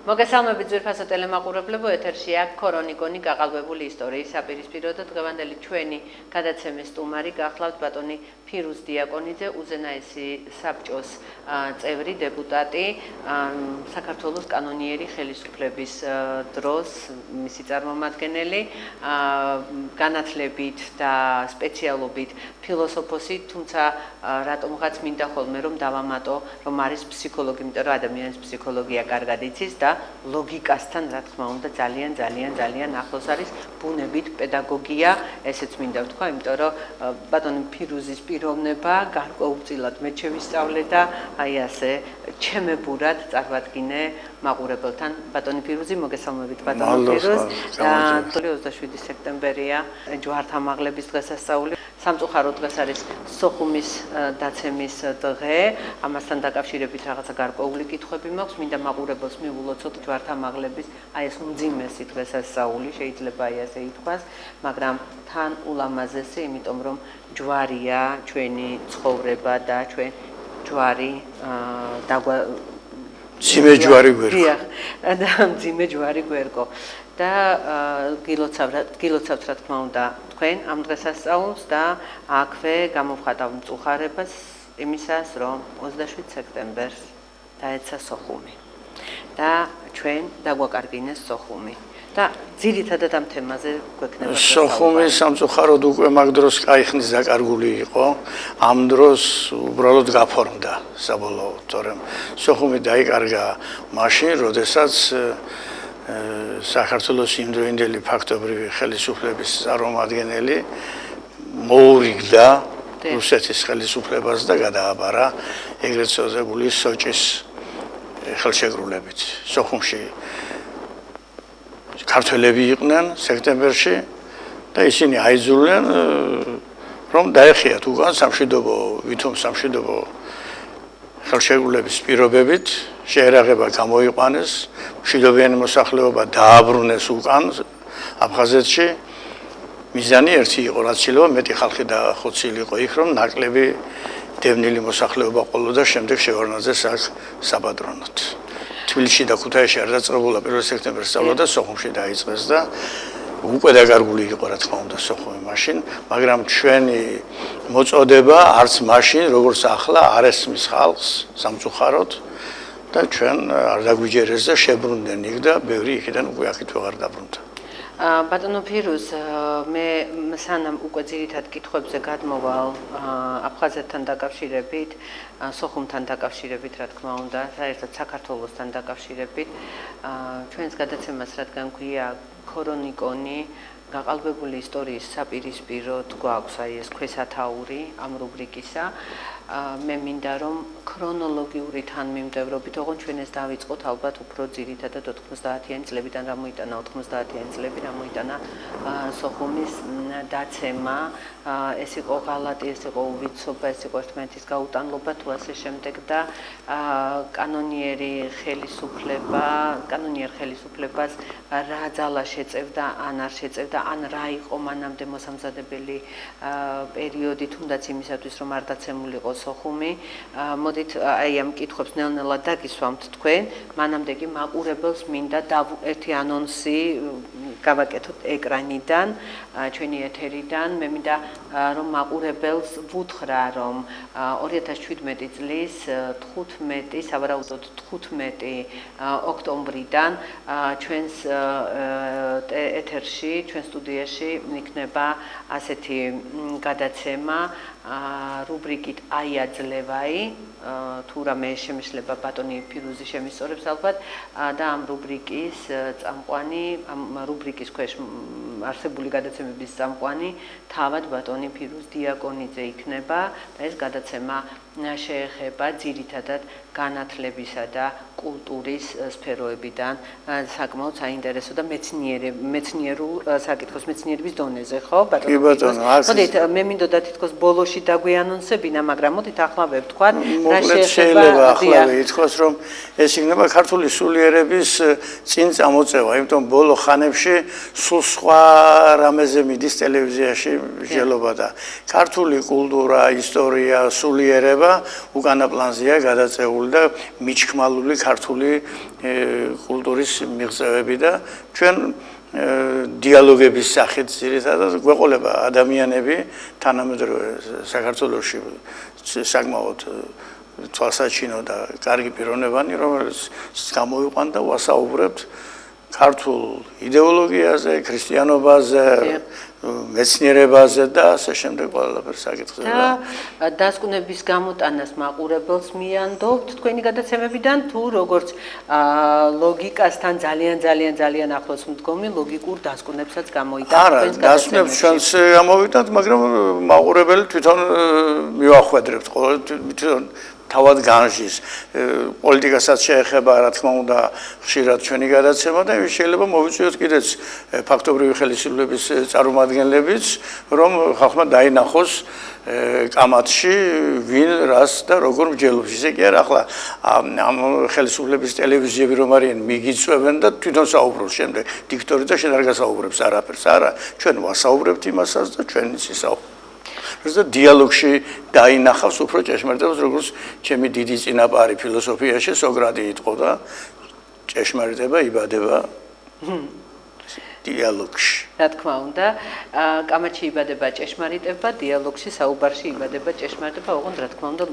მოგესალმებით ძვირფასო ტელემაყურებლებო, ეთერშია ქორონიკონი გაყალბებული ისტორიის საპირისპიროდ დღევანდელი ჩვენი გადაცემის სტუმარი გახლავთ ბატონი ფირუზ დიაკონიძე, უზენაესი საბჭოს წევრი, დეპუტატი, საქართველოს კანონიერი ხელისუფლების დროს მისი წარმომადგენელი, განათლებით და სპეციალობით ფილოსოფოსი, თუმცა რატომღაც მინდა ხოლმე რომ დავამატო, რომ არის ფსიქოლოგი, იმიტომ რომ ადამიანის ფსიქოლოგია კარგად იცის და ლოგიკასთან, რა თქმა უნდა, ძალიან ახლოს არის ბუნებით პედაგოგია, ესეც მინდა ვთქვა, იმიტომ რომ ბატონი ფირუზის პიროვნება გარკვეულწილად მე შევისწავლე და აი ასე ჩემებურად წარვადგინე მაყურებელთან. ბატონი ფირუზი, მოგესალმებით ბატონი ფირუზ. 27 სექტემბერია ჯვართამაღლების დღესასწაული. სამწუხაროდ დღეს არის სოხუმის დაცემის დღე. ამასთან დაკავშირებით რაღაცა გარკვეული კითხვები მაქვს. მინდა მაყურებელს მივულოცოთ ჯვართამაღლების აი ეს უმძიმესი დღესასწაული, შეიძლება აი ასე ითქვას, მაგრამ თან ულამაზესი, იმიტომ რომ ჯვარია ჩვენი ცხოვრება და ჩვენ ჯვარი მძიმე ჯვარი გვერდო. და მძიმე ჯვარი გვერდო. და გილოცავთ რა თქმა უნდა თქვენ ამ დღესასწაულს და აქვე გამოვხატავ მწუხარებას იმისას, რომ 27 სექტემბერს დაეცა სოხუმი და ჩვენ დაგვაკარგინეს სოხუმი. და ძირითადად ამ თემაზე გვექნება სოხუმი სამწუხაროდ უკვე მაგ დროს კაიხნის დაკარგული იყო. ამ დროს უბრალოდ გაფორმდა საბოლოოდ, თორემ სოხუმი დაიკარგა მაშინ, როდესაც საქართველოს იმდროინდელი ფაქტობრივი ხელისუფლების წარმომადგენელი მოურიგდა რუსეთის ხელისუფლებას და გადააბარა ეგრეთ წოდებული სოჭის ხელშეკრულებით. სოხუმში ქართველები იყვნენ სექტემბერში და ისინი აიძულიდნენ რომ დაეხიათ უკან სამშვიდობო, ვითომ სამშვიდობო ხელშეკრულების პირობებით შეერაღება გამოიყვანეს, მშვიდობიანი მოსახლეობა დააბრუნეს უკან აფხაზეთში. მიზანი ერთი იყო, რაც შეიძლება მეტი ხალხი დახოცილიყო იქ, რომ ნაკლები დევნილი მოსახლეობა ყოლოდა შემდეგ შევარნაძეს აქ საპატრონოდ. თბილისში და ქუთაისში არ დაწყებულა 1 სექტემბერს სწავლა და სოხუმში დაიწყეს და უკვე დაკარგული იყო რა თქმა უნდა სოხუმი მაშინ, მაგრამ ჩვენი მოწოდება არც მაშინ როგორც ახლა არ ესმის ხალხს სამწუხაროდ და ჩვენ არ დაგვიჯერეს და შებრუნდნენ იქ და ბევრი იქიდან უკვე აქეთ ვეღარ დაბრუნდა. ბატონო ფირუზ, მე სანამ უკვე ძირითად კითხვებზე გადმოვალ აფხაზეთთან დაკავშირებით, სოხუმთან დაკავშირებით, რა თქმა უნდა, საერთოდ საქართველოსთან დაკავშირებით, ჩვენს გადაცემას რადგან გვია ქორონიკონი, გაყალბებული ისტორიის საპირისპიროდ გვაქვს აი ეს ქვესათაური ამ რუბრიკისა. მე მინდა რომ ქრონოლოგიური თანმიმდევრობით, ოღონდ ჩვენ ეს დავიწყოთ ალბათ უფრო ძირითადად 90-იანი წლებიდან, რა მოიტანა 90-იანი წლები, რა მოიტანა სოხუმის დაცემა, ეს იყო ღალატი, ეს იყო უვიცობა, ეს იყო ერთმანეთის გაუტანლობა თუ ასე შემდეგ და კანონიერი ხელისუფლებას რა ძალა შეწევდა, ან არ შეწევდა, ან რა იყო მანამდე მოსამზადებელი პერიოდი, თუნდაც იმისათვის რომ არ დაცემულიყო სოხუმი. მოდით აი ამ კითხვებს ნელ-ნელა დაგისვამთ თქვენ, მანამდე კი მაყურებელს მინდა ერთი ანონსი გავაკეთოთ ეკრანიდან, ჩვენი ეთერიდან. მე მინდა რომ მაყურებელს ვუთხრა, რომ 2017 წლის 15, სავარაუდოდ 15 ოქტომბრიდან ჩვენს ეთერში, ჩვენ სტუდიაში იქნება ასეთი გადაცემა რუბრიკით აიაძლევაი, თუ რამე შემეშლება ბატონი ფირუზი შემისწორებს ალბათ და ამ რუბრიკის წამყვანი, ამ რუბრიკის ქვეშ არსებული გადაცემების წამყვანი თავად ბატონი ფირუზ დიაკონიძე იქნება და ეს გადაცემა შეეხება ძირითადად განათლებისა და კულტურის სფეროებიდან საკმაოდ საინტერესო და მეცნიერულ საკითხოს მეცნიერების დონეზე, ხო? კი ბატონო, მოდით მე მინდოდა თითქოს ბოლოში დაგვიანონსებინა, მაგრამ მოდით ახლა ვთქვათ, რა შეიძლება ახლა ითქვას, რომ ეს იქნება ქართული სულიერების წინ წამოწევა, იმიტომ ბოლო ხანებში სულ სხვა რამეზე მიდის ტელევიზიაში მსჯელობა და ქართული კულტურა, ისტორია, სულიერება უკანა პლანზეა გადაწეული და მიჩქმალული ქართული კულტურის მიღწევები და ჩვენ დიალოგების სახით ძირითადად გვეყოლება ადამიანები თანამედროვე საქართველოში საკმაოდ თვალსაჩინო და კარგი პიროვნებანი, რომელიც გამოვიყვანდა და ვასაუბრებთ ქართულ იდეოლოგიაზე, ქრისტიანობაზე, მეცნიერებაზე და ასე შემდეგ ყველაფერს საკითხზე. და დასკვნების გამოტანას მაყურებელს მიანდობთ თქვენი გადაცემებიდან თუ როგორც ლოგიკასთან ძალიან ახლოს მდგომი ლოგიკურ დასკვნებსაც გამოიტანთ თქვენს გადაცემებში. დასკვნებს ჩვენს გამოვიტანთ, მაგრამ მაყურებელი თვითონ მივახვედრებთ თვითონ თავად განჟის პოლიტიკასაც შეეხება, რა თქმა უნდა, ხშირად ჩვენი გადაცემა და შეიძლება მოვიწვიოთ კიდეც ფაქტობრივი ხელისუფლების წარმომადგენლებიც, რომ ხალხმა დაინახოს კამათში ვინ რას და როგორ მსჯელობს. ისე კი არა, ახლა ამ ხელისუფლების ტელევიზიები რომ არიან, მიგიწვევენ და თვითონ საუბრობს შემდეგ დიქტორი და შენ არ გასაუბრებს არაფერს. არა, ჩვენ ვასაუბრებთ იმასაც და ჩვენიც ისაუბრებთ. და დიალოგში დაინახავს უფრო ჭეშმარიტებას, როგორც ჩემი დიდი წინაპარი ფილოსოფიაში სოკრატე იტყო და ჭეშმარიტება იბადება დიალოგში. რა თქმა უნდა, კამათში იბადება ჭეშმარიტება, დიალოგში საუბარში იბადება ჭეშმარიტება, ოღონდ რა თქმა უნდა,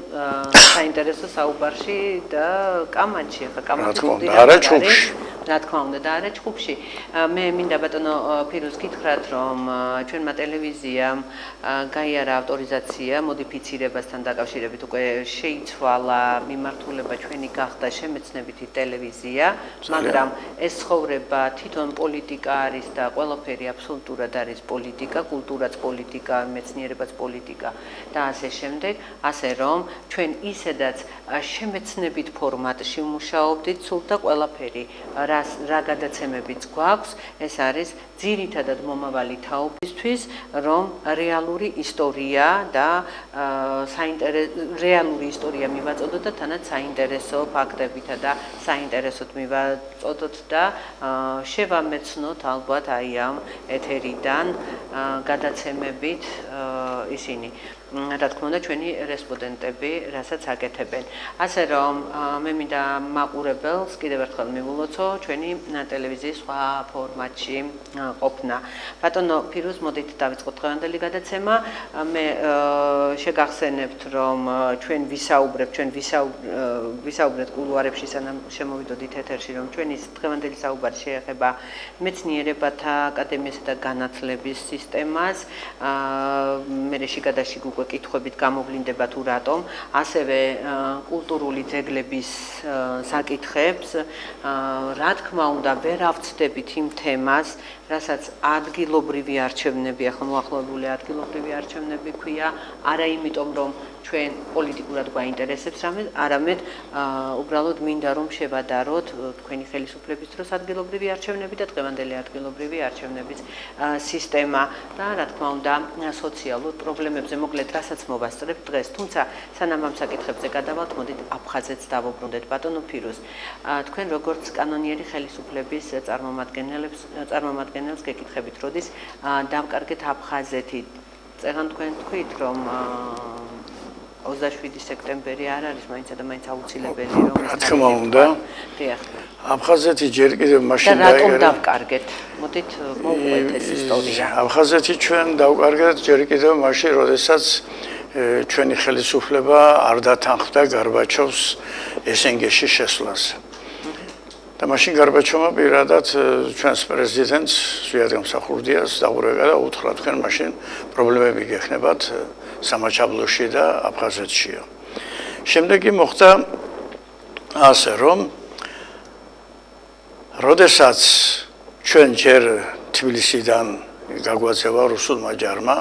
საინტერესო საუბარში და კამათში, ხა კამათში არა ჩხუბში. რა თქმა უნდა და არა ჩხუბში. მე მინდა ბატონო ფირუზ გითხრათ, რომ ჩვენმა ტელევიზიამ გაიარა ავტორიზაცია მოდიფიცირებასთან დაკავშირებით უკვე შეიცვალა მიმართულება ჩვენი გახდა შემეცნებითი ტელევიზია, მაგრამ ეს ცხოვრება თვითონ პოლიტიკა არის და ყველაფერი აბსოლუტურად არის პოლიტიკა, კულტურაც პოლიტიკა, მეცნიერებაც პოლიტიკა და ასე შემდეგ, ასე რომ ჩვენ ისედაც შემეცნებით ფორმატში ვმუშაობდით, სულ და ყველაფერი რა გადაცემებიც გვაქვს, ეს არის ძირითადად მომავალი თაობისთვის, რომ რეალური ისტორია და რეალური ისტორია მივაწოდოთ და თანაც საინტერესო ფაქტებითა და საინტერესოდ მივაწოდოთ და შევამეცნოთ ალბათ აი ამ ეთერიდან გადაცემებით ისინი რა თქმა უნდა ჩვენი რესპონდენტები რასაც აკეთებენ. ასე რომ მე მინდა მაყურებელს კიდევ ერთხელ მივულოცო ჩვენი ტელევიზიის სხვა ფორმატში ყოფნა. ბატონო ფირუზ, მოდით დავიწყოთ დღევანდელი გადაცემა. მე შეგახსენებთ, რომ ჩვენ ვისაუბრეთ კულუარებში, სანამ შემოვიდოდით ეთერში, რომ ჩვენი დღევანდელი საუბარი შეეხება მეცნიერებათა აკადემიასა და განათლების სისტემას. მე შეგადაში კითხვებით გამოვლინდება თუ რატომ, ასევე კულტურული ძეგლების საკითხებს, რა თქმა უნდა, ვერ ავწდებით იმ თემას, რასაც ადგილობრივი არჩევნები, ახლა მოახლოებული ადგილობრივი არჩევნები ქვია, არა იმიტომ, რომ ჩვენ პოლიტიკურად გვაინტერესებს რამე, არამედ უბრალოდ მინდა რომ შევადაროთ თქვენი ხელისუფლების დროს ადგილობრივი არჩევნები და დღევანდელი ადგილობრივი არჩევნების სისტემა და რა თქმა უნდა სოციალურ პრობლემებზე მოკლედ რასაც მოვასწრებთ დღეს, თუმცა სანამ ამ საკითხებზე გადავალთ, მოდით აფხაზეთს დავუბრუნდეთ. ბატონო ფირუზ, თქვენ როგორც კანონიერი ხელისუფლების წარმომადგენელს გეკითხებით, როდის დავკარგეთ აფხაზეთი, წეგან თქვენ თქვით, რომ 27 სექტემბერი არ არის მაინცა და მაინც აუცილებელი რომ რა თქმა უნდა აფხაზეთი ჯერ კიდევ მაშინ და რატომ დავკარგეთ? მოდით მოვყვეთ ეს ისტორია. აფხაზეთი ჩვენ დავკარგეთ ჯერ კიდევ მაშინ, როდესაც ჩვენი ხელისუფლება არ დათანხმდა გარბაჩოვს ესენგეში შესვლას. და მაშინ გარბაჩოვმა პირადად ჩვენს პრეზიდენტს სვიატგამსახურდიას დაურეკა და უთხრა, თქვენ მაშინ პრობლემები გექნებათ სამაჩაბლოში და აფხაზეთშია. შემდეგი მოხდა ასე, რომ როდესაც ჩვენ ჯერ თბილისიდან გაგვაცევა რუსულმა ჯარმა.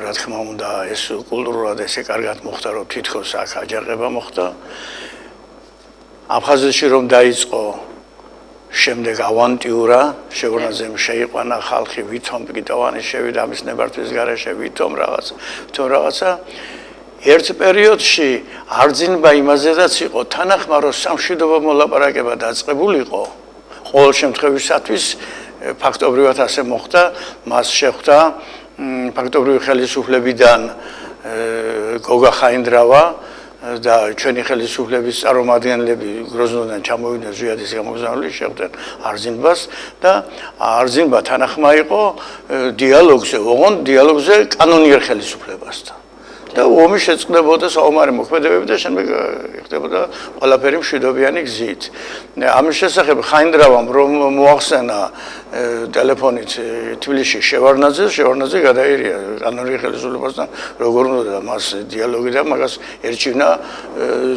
რა თქმა უნდა, ეს კულტურულად ესე კარგად მოხდა, რომ თითქოს აქ აჯანყება მოხდა. აფხაზეთში რომ დაიწყო შემდეგ ავანტიურა, შევარნაძემ მიიყვანა ხალხი, ვითომ პკიტოვანი შევიდა ამის ნებართვის გარეშე, ვითომ რაღაცა. ერთ პერიოდში არძინბა იმაზედაც იყო თანახმა, რომ სამშვიდობო მოლაპარაკება დაწყებულიყო. ყოველ შემთხვევისათვის ფაქტობრივად ასე მოხდა, მას შეხვდა ფაქტობრივი ხელისუფლებიდან გოგა ხაინდრავა და ჩვენი ხელისუფლების წარმომადგენლები გროზნოდან ჩამოვიდნენ ზვიადის გამოგზავნილი შეხვდნენ არძინბას და არძინბა თანახმა იყო დიალოგზე, ოღონდ დიალოგზე კანონიერ ხელისუფლებასთან. და ომი შეწყდებოდა საომარი მოქმედებები და შემდეგ ხდებოდა ყველაფერი მშვიდობიანი გზით. ამის შესახებ ხაინდრავამ რომ მოახსენა ტელეფონით თბილისში შევარნაძე გადაირია კანონიერ ხელისუფლებასთან როგორ უნდა მას დიალოგი და მაგას ერჩივნა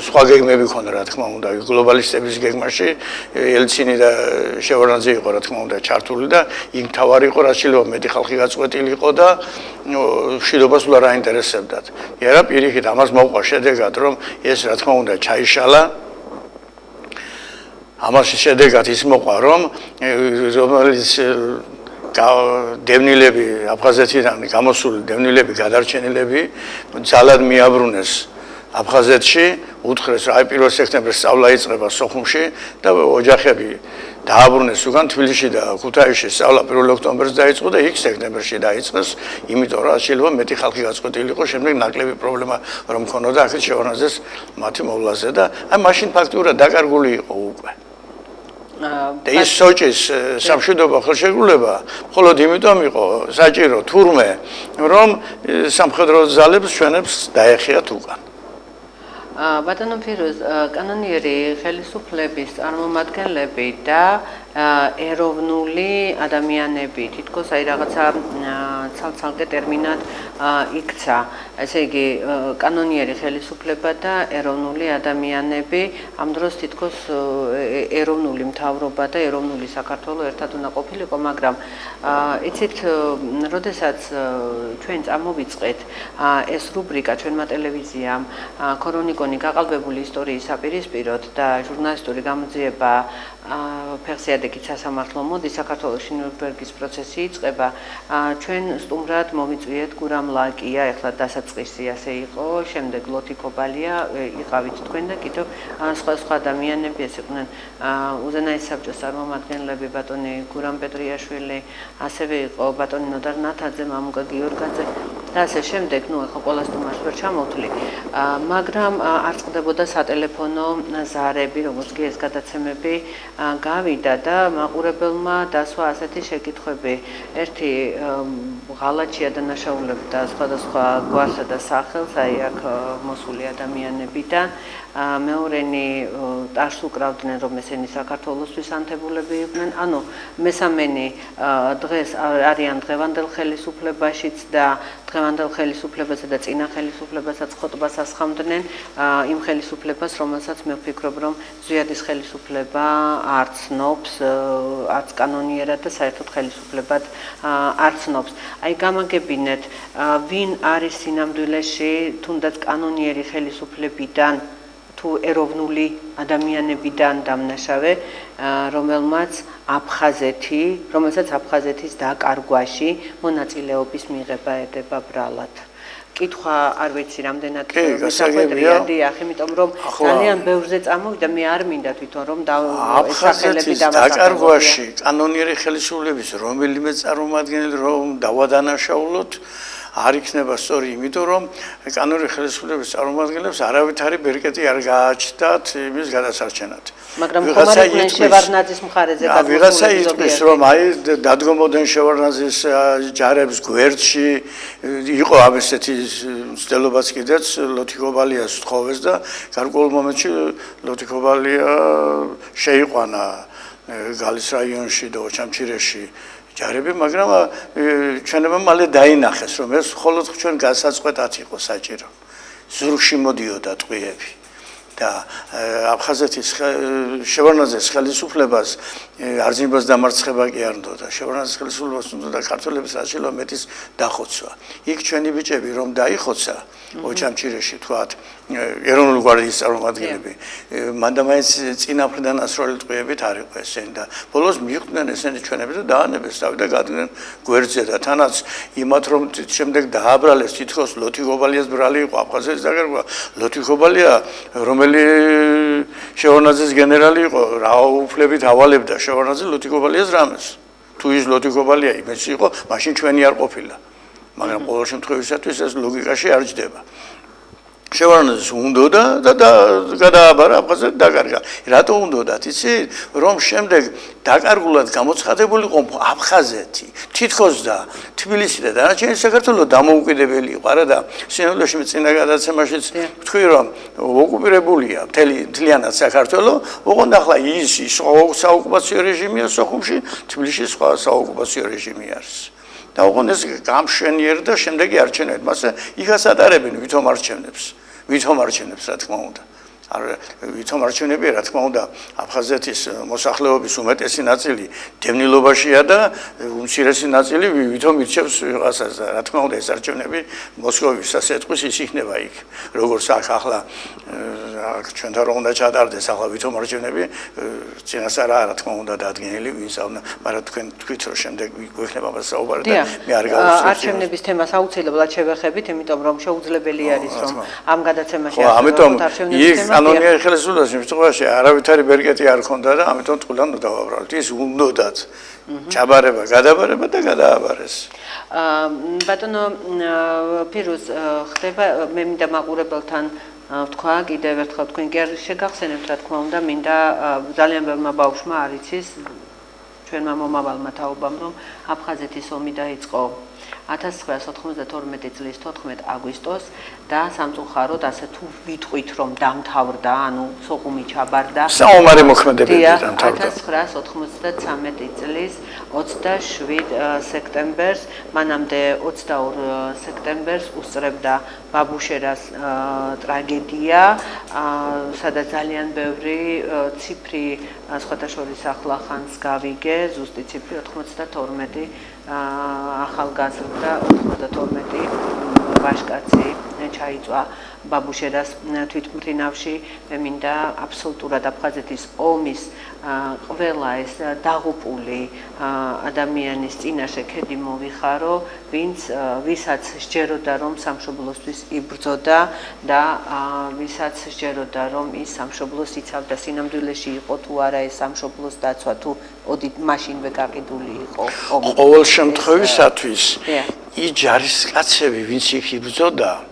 სხვა გეგმები ქონდა რა თქმა უნდა გლობალისტების გეგმაში ელცინი და შევარნაძე იყო რა თქმა უნდა ჩართული და იმ თავარი იყო რაც შეიძლება მეტი ხალხი გაწყვეტილი იყო და მშვიდობას სულ არ აინტერესებდათ. Era პირიქით ამას მოყვა შედეგად რომ ეს რა თქმა უნდა ჩაიშალა ამას შედეგად ის მოყვა რომ რომელიც დევნილები აფხაზეთიდან გამოსული დევნილები გადარჩენილები ძალად მიაბრუნეს აფხაზეთში უთხრეს აი 1 სექტემბერს სწავლა იწყება სოხუმში და ოჯახები დააბრუნეს უკან თბილისში და ქუთაისში სწავლა 1 ოქტომბერს დაიწყო და იქ სექტემბერში დაიწყეს იმიტომ რომ შეიძლება მეტი ხალხი გაწყვეტილი იყო შემდეგ ნაკლები პრობლემა რომ ქონოდა აქეთ შევარნაძეს მათი მოვლაზე და აი მაშინ ფაქტურად დაკარგული იყო უკვე და ის სოჭის სამშვიდობო ხელშეკრულება მხოლოდ იმიტომ იყო საჭირო თურმე რომ სამხედრო ძალებს ჩვენებს დაეხიათ უკან ბატონო ფირუზ, კანონიერი ხელისუფლების წარმომადგენლები და ეროვნული ადამიანები, თითქოს აი რაღაცა ცალ-ცალკე ტერმინად იქცა, ესე იგი კანონიერი ხელისუფლება და ეროვნული ადამიანები, ამ დროს თითქოს ეროვნული მთავრობა და ეროვნული საქართველო ერთად უნდა ყოფილიყო, მაგრამ იცით, როდესაც ჩვენ წამოვიწყეთ ეს რუბრიკა ჩვენმა ტელევიზიამ ქორონიკონი გაყალბებული ისტორიის საპირისპიროდ და ჟურნალისტური გამოძიება ფეხსიადეგით სასამართლო მოდი საქართველოში ნიურნბერგის პროცესი იწყება ჩვენ სტუმრად მოვიწვიეთ გურამ ლაკია ეხლა დასაწყისი ასე იყო შემდეგ ლოთიკობალია იყავით თქვენ და კიდევ სხვა ადამიანები ეს იყვნენ უზენაესი საბჭოს წარმომადგენლები ბატონი გურამ პეტრიაშვილი ასევე იყო ბატონი ნოდარ ნათაძე მამუკა გიორგაძე და ასე შემდეგ ნუ ეხლა ყველა სტუმარს ვერ ჩამოვთვლი მაგრამ არ წყდებოდა სატელეფონო ზარები როგორც კი ეს გადაცემები გავიდა და მაყურებელმა დასვა ასეთი შეკითხვები. ერთი ღალაჩია დანაშაულებდა სხვადასხვა გვარსა და სახელს, აი აქ მოსული ადამიანებიდან. მეორენი ტარს უკრავდნენ, რომ ესენი საქართველოსთვის ანთებულები იყვნენ. ანუ მესამენი დღეს არიან დღევანდელ ხელისუფლებაშიც და დღევანდელ ხელისუფლებასა და წინა ხელისუფლებასაც ხოტბას ასხამდნენ იმ ხელისუფლებას, რომელსაც მე ვფიქრობ, რომ ზვიადის ხელისუფლება არ ცნობს, არც კანონიერად და საერთოდ ხელისუფლებად არ ცნობს. აი გამაგებინეთ, ვინ არის სინამდვილეში თუნდაც კანონიერი ხელისუფლებიდან თუ ეროვნული ადამიანებიდან დამნაშავე, რომელსაც აფხაზეთის დაკარგვაში მონაწილეობის მიღება ედება ბრალად. კითხვა არ ვიცი რამდენად გასაკვირია, იმიტომ რომ ძალიან ბევრზე წამოვიდა, მე არ მინდა თვითონ რომ აფხაზეთის დაკარგვაში კანონიერი ხელისუფლების რომელიმე წარმომადგენელი რომ დავადანაშაულოთ არ იქნება სწორი, იმიტომ რომ კანონიერი ხელისუფლების წარმომადგენლებს არავითარი ბერკეტი არ გააჩნდათ იმის გადასარჩენად. მაგრამ ხომარებდნენ შევარნაძის მხარეზე გადმოსული. ვიღაცა იტყვის, რომ აი დადგომოდნენ შევარნაძის ჯარებს გვერდში, იყო ამ ესეთი მცდელობაც კიდეც ლოთიკობალიას სთხოვეს და გარკვეულ მომენტში ლოთიკობალია მიიყვანა გალის რაიონში და ოჩამჩირეში ჯარები, მაგრამ ჩვენებმა მალე დაინახეს, რომ ეს მხოლოდ ჩვენ გასაწყვეტად იყო საჭირო. ზურგში მოდიოდა ტყვიები. და აფხაზეთის შევარნაძეს ხელისუფლებას არწივას დამარცხება კი არ უნდა და შევარნაძეს ხელისუფლებას უნდა ქართველების რაშილო მეტის დახოცვა. იქ ჩვენი ბიჭები რომ დაიხოცა ოჩამჭირეში თქვათ ეროვნული გვარდიის წარმომადგენლები მანდა მაინც წინაფრიდან ასროლი ტყვიებით არ იყო ესენი და ბოლოს მიხვდნენ ესენი ჩვენები და დაანებეს თავი და გადდნენ გვერდზე და თანაც იმათ რომ შემდეგ დააბრალეს თითქოს ლოთიგობალიას ბრალი იყო აფხაზეთის დაგერბვა ლოთიგობალია რომელი შევარნაძის გენერალი იყო რა უფლებით ავალებდა შევარნაძე ლოთიგობალიას რამეს თუ ის ლოთიგობალია იმეც იყო მაშინ ჩვენი არ ყოფილა მაგრამ ყოველ შემთხვევისათვის ეს ლოგიკაში არ ჯდება შევარნაძეს უნდოდა და გადააბარა აფხაზეთ დაკარგა რატო უნდოდათ იცით რომ შემდეგ დაკარგულად გამოცხადებულიყო აფხაზეთი თითქოს და თბილისი და დანარჩენი საქართველო დამოუკიდებელი იყო არა და სინამდვილეში წინა გადაცემაშიც ვთქვი რომ ოკუპირებულია მთლიანად საქართველო ოღონდ ახლა ის საოკუპაციო რეჟიმია სოხუმში თბილისში სხვა საოკუპაციო რეჟიმი არის და ოღონდ ეს გამშვენიერი და შემდეგი არჩევნები მასე იქაც ატარებენ ვითომ არჩევნებს რა თქმა უნდა არ ვითომ არჩევნებია რა თქმა უნდა აფხაზეთის მოსახლეობის უმეტესი ნაწილი დევნილობაშია და უმცირესი ნაწილი ვითომ ირჩევს ვიღაცას და რა თქმა უნდა ეს არჩევნები მოსკოვის სასიეთქვის ის იქნება იქ როგორც ახლა ჩვენთან რომ უნდა ჩატარდეს ახლა ვითომ არჩევნები წინასწარ რა თქმა უნდა დადგენილი ვინც უნდა მაგრამ თქვენ თქვით რომ შემდეგ გვექნება მას საუბარი და მე არ გავუსწრებ არჩევნების თემას აუცილებლად შევეხებით იმიტომ რომ შეუძლებელი არის რომ ამ გადაცემაში ამიტომ კანონიერი ხელისუფლების შემთხვევაში არავითარი ბერკეტი არ ქონდა და ამიტომ ტყუილად დავაბრალეთ ის უნდათ ჩაბარება გადაბარება და გადააბარეს ბატონო ფირუზ ხდება მე მინდა მაყურებელთან თქვა კიდევ ერთხელ თქვენ კი არ შეგახსენებთ რა თქმა უნდა მინდა ძალიან ბევრმა ბავშვმა არ იცის ჩვენმა მომავალმა თაობამ რომ აფხაზეთის ომი დაიწყო 1992 წლის 14 აგვისტოს და სამწუხაროდ ასე თუ ვიტყვით რომ დამთავრდა ანუ სოხუმი ჩაბარდა საომარი მოქმედებები დამთავრდა 1993 წლის 27 სექტემბერს მანამდე 22 სექტემბერს უსწრებდა ბაბუშერას ტრაგედია სადაც ძალიან ბევრი ციფრი სხვათა შორის ახლახანს გავიგე ზუსტი ციფრი 92 ახალგაზრდა 92 ვაჟკაცი ჩაიწვა ბაბუშერას თვითმფრინავში მე მინდა აბსოლუტურად აფხაზეთის ომის ყველა ეს დაღუპული ადამიანის წინაშე ქედი მოვიხარო ვისაც სჯეროდა რომ სამშობლოსთვის იბრძოდა და ვისაც სჯეროდა რომ ის სამშობლოს იცავდა სინამდვილეში იყო თუ არა ეს სამშობლოს დაცვა თუ მაშინვე გაყიდული იყო ყოველ შემთხვევისათვის ის ჯარისკაცები ვინც იქ იბრძოდა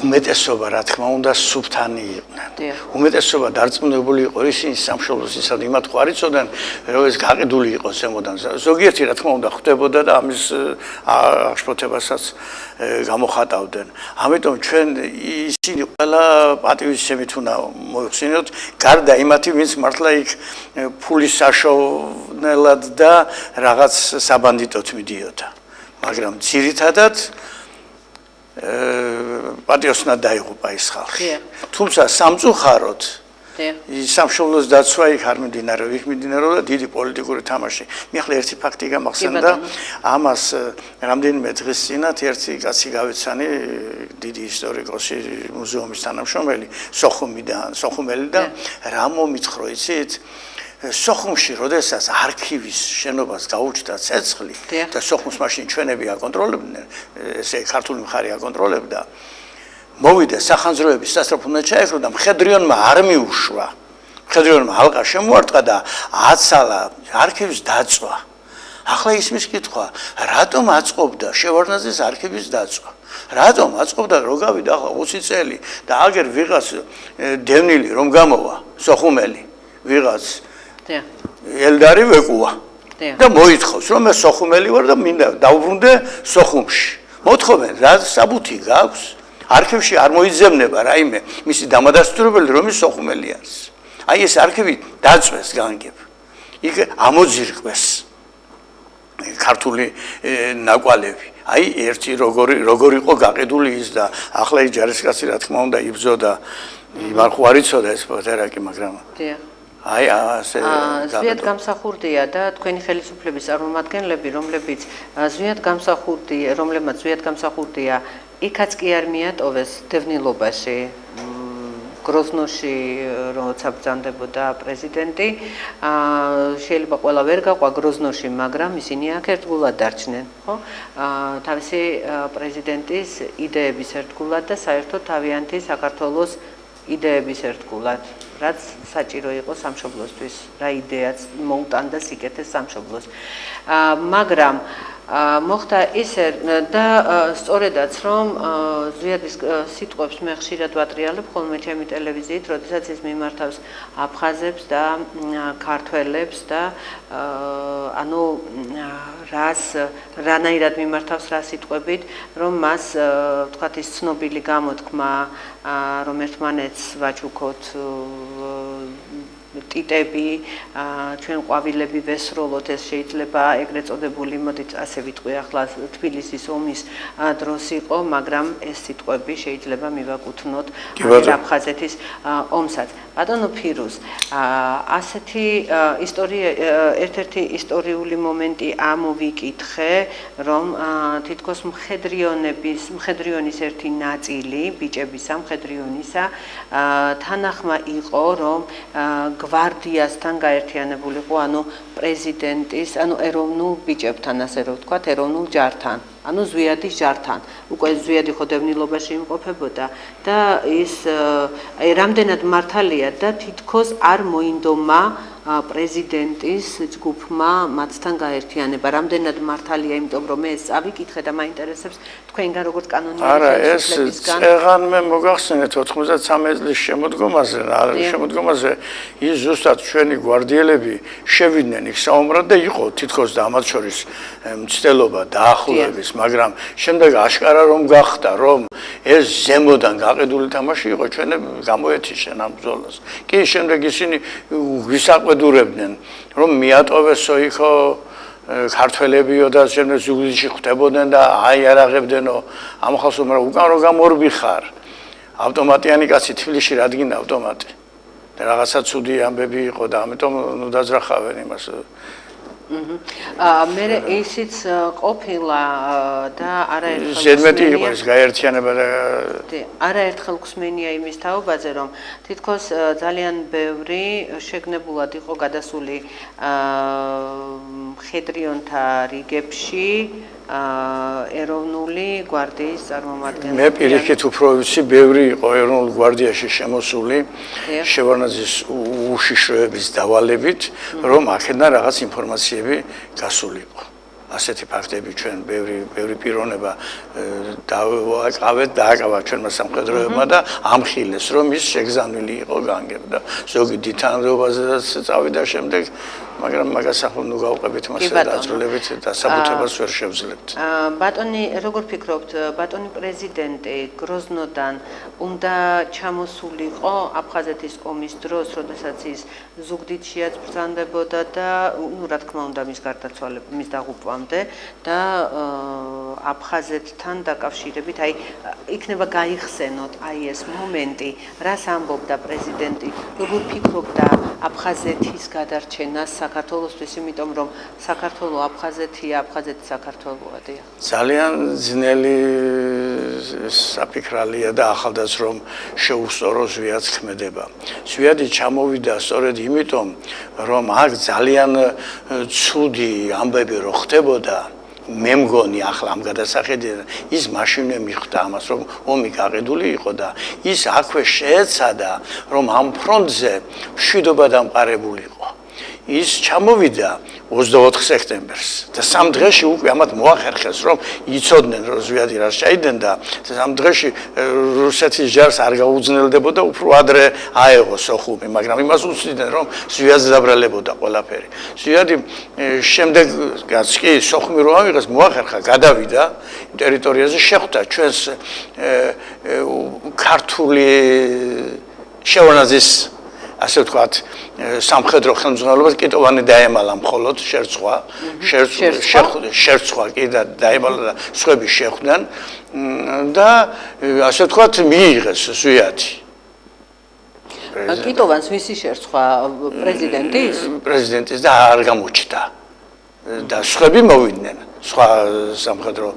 უმეტესობა რა თქმა უნდა სუფთანი იყვნენ უმეტესობა დარწმუნებული იყო ისინი სამშობლოს იცავდნენ იმათ ხო არ იცოდნენ რომ ეს გაყიდული იყო ზემოდან ზოგიერთი რა თქმა უნდა ხვდებოდა და ამის აღშფოთებასაც გამოხატავდნენ ამიტომ ჩვენ ისინი ყველა პატივისცემით უნდა მოიხსენოთ გარდა იმათი ვინც მართლა იქ ფულის საშოვნელად და რაღაც საბანდიტოთ მიდიოდა მაგრამ ძირითადად პატიოსნად დაიღუპა ის ხალხი. თუმცა სამწუხაროდ სამშობლოს დაცვა იქ არ მიმდინარეობდა, იქ მიმდინარეობდა დიდი პოლიტიკური თამაში. მე ახლა ერთი ფაქტი გამახსენდა, ამას რამდენიმე დღის წინათ ერთი კაცი გავეცანი, დიდი ისტორიკოსი, მუზეუმის თანამშრომელი, სოხუმელი და რა მომითხრა იცით? სოხუმში როდესაც არქივის შენობას გაუჩნდა ცეცხლი და სოხუმს მაშინ ჩვენები აკონტროლებდნენ, ესე ქართული მხარე აკონტროლებდა. მოვიდა სახანძროების სასწრაფო უნდა ჩაექრო და მხედრიონმა არ მიუშვა. მხედრიონმა ალყა შემოარტყა და აცალა არქივის დაწვა. ახლა ისმის კითხვა, რატომ აწყობდა შევარნაძის არქივის დაწვა? რატომ აწყობდა რომ გავიდა ახლა 20 წელი და აგერ ვიღაც დევნილი რომ გამოვა, სოხუმელი, ვიღაც ელდარი ვეკუა და მოითხოვს რომ მე სოხუმელი ვარ და მინდა დავბრუნდე სოხუმში. მოთხოვენ რა საბუთი გაქვს? არქივში არ მოიძებნება რაიმე მისი დამადასტურებელი რომ ის სოხუმელი არის. აი ეს არქივი დაწვეს განგებ. იქ ამოძირყვეს ქართული ნაკვალევი. აი ერთი როგორ იყო გაყიდული ის და ახლა ის ჯარისკაცი რა თქმა უნდა იბრძოდა იმარხო არ იცოდა ეს პოტერაკი მაგრამ აი ასე ზვიად გამსახურდია და თქვენი ხელისუფლების წარმომადგენლები რომლებიც ზვიად გამსახურდია იქაც კი არ მიატოვეს დევნილობაში გროზნოში როცა ბრძანდებოდა პრეზიდენტი შეიძლება ყველა ვერ გაყვა გროზნოში მაგრამ ისინი აქ ერთგულად დარჩნენ ხო თავისი პრეზიდენტის იდეების ერთგულად და საერთოდ თავიანთი საქართველოს იდეების ერთგულად რაც საჭირო იყო სამშობლოსთვის რა იდეაც მოუტანდა სიკეთეს სამშობლოს მაგრამ მოხდა ისე და სწორედაც რომ ზვიადის სიტყვებს მე ხშირად ვატრიალებ ხოლმე ჩემი ტელევიზიით როდესაც ის მიმართავს აფხაზებს და ქართველებს და ანუ რანაირად მიმართავს რა სიტყვებით რომ მას ვთქვათ ის ცნობილი გამოთქმა რომ ერთმანეთს ვაჩუქოთ ტიტები ჩვენ ყვავილები ვესროლოთ ეს შეიძლება ეგრეთ წოდებული მოდით ასე ვიტყვი ახლა თბილისის ომის დროს იყო მაგრამ ეს სიტყვები შეიძლება მივაკუთვნოთ აფხაზეთის ომსაც ბატონო ფირუზ ასეთი ერთ-ერთი ისტორიული მომენტი ამოვიკითხე რომ თითქოს მხედრიონის ერთი ნაწილი ბიჭებისა მხედრიონისა თანახმა იყო რომ გვარდიასთან გაერთიანებულიყო, ანუ პრეზიდენტის, ანუ ეროვნულ ბიჭებთან, ასე რომ ვთქვათ, ეროვნულ ჯართან, ანუ ზვიადის ჯართან. უკვე ზვიადი ხო დევნილობაში იმყოფებოდა და ის რამდენად მართალია და თითქოს არ მოინდომა პრეზიდენტის ჯგუფმა მათთან გაერთიანება. რამდენად მართალია, იმიტომ რომ მე ეს წავიკითხე და მაინტერესებს თქვენგან როგორც კანონიერი ხელისუფლებისგან. არა, ეს წეღანმე მოგახსენეთ 93 წლის შემოდგომაზე ის ზუსტად ჩვენი გვარდიელები შევიდნენ იქ საომრად და იყო თითქოს და ამათ შორის მცდელობა დაახლოების, მაგრამ შემდეგ აშკარა რომ გახდა, რომ ეს ზემოდან გაყიდული თამაში იყო, ჩვენ გამოეთიშენ ამ ბრძოლას. კი, შემდეგ ისინი გვისაყვედურებდნენ, რომ მიატოვესო იქო ქართველებიო და შემდეგ ზუგდიდში ხდებოდნენ და აი არაღებდენო ამ ხალხს მაგრამ უკან რო გამორბი ხარ ავტომატიანი კაცი თბილისში რადგინა ავტომატი და რაღაცა ცუდი ამბები იყო და ამიტომ ნუ დაძრახავენ იმას მე ისიც ყოფილა და არაერთხელ ზედმეტი იყო ეს გაერთიანება და არაერთხელ გვსმენია იმის თაობაზე რომ თითქოს ძალიან ბევრი შეგნებულად იყო გადასული მხედრიონთა რიგებში ეროვნული გვარდიის წარმომადგენლები. მე პირიქით უფრო ვიცი, ბევრი იყო ეროვნულ გვარდიაში შემოსული შევარნაძის უშიშროების დავალებით, რომ აქედან რაღაც ინფორმაციები გასულიყო. ასეთი ფაქტები ჩვენ ბევრი პიროვნება დააკავა ჩვენმა სამხედროებმა და ამხილეს, რომ ის შეგზანვილი იყო განგებდა. ზოგი დითანადობაზეც წავიდა შემდეგ მაგრამ მაგას ახლა ნუ გავყებით მასე დაწვრილებით და საბუთებას ვერ შევძლებთ. ბატონი, როგორ ფიქრობთ, ბატონი პრეზიდენტი გროზნოდან უნდა ჩამოსულიყო აფხაზეთის ომის დროს, როდესაც ის ზუგდიდშიაც ბრძანდებოდა და ნუ რა თქმა უნდა მის გარდაცვალებამდე, მის დაღუპვამდე და აფხაზეთთან დაკავშირებით, აი იქნება გაიხსენოთ აი ეს მომენტი, რას ამბობდა პრეზიდენტი, როგორ ფიქრობდა აფხაზეთის გადარჩენას საქართველოსთვის, იმიტომ რომ საქართველო აფხაზეთია, აფხაზეთი საქართველოა, დიახ. ძალიან ძნელი საფიქრალია და ახალდაც რომ შეუსწორო ზვიადს ქმედება. ზვიადი ჩამოვიდა სწორედ იმიტომ, რომ აქ ძალიან ცუდი ამბები რო ხდებოდა, მე მგონი ახლა ამ გადასახედიდან ის მაშინვე მიხვდა ამას, რომ ომი გაყიდული იყო და ის აქვე შეეცადა, რომ ამ ფრონტზე მშვიდობა დამყარებული იყო. ის ჩამოვიდა 24 სექტემბერს და სამ დღეში უკვე ამათ მოახერხეს რომ იცოდნენ რომ ზვიადი რას ჩაიდნენ და სამ დღეში რუსეთის ჯარს არ გაუძნელდებოდა უფრო ადრე აეღო სოხუმი მაგრამ იმას უცდიდნენ რომ ზვიადს დაბრალებოდა ყველაფერი ზვიადი შემდეგაც კი სოხუმი რო ავიღეს მოახერხა გადავიდა ტერიტორიაზე შეხვდა ჩვენს ქართული შევარნაძის ასე ვთქვათ, სამხედრო ხელმძღვანელობას კიტოვანი დაემალა მხოლოდ შერწყვა კი დაემალა და სხვები შეხვდნენ და ასე ვთქვათ, მიიღეს ზვიადი. კიტოვანს ვისი შერწყვა პრეზიდენტის? პრეზიდენტის და არ გამოჩნდა. და სხვები მოვიდნენ, სხვა სამხედრო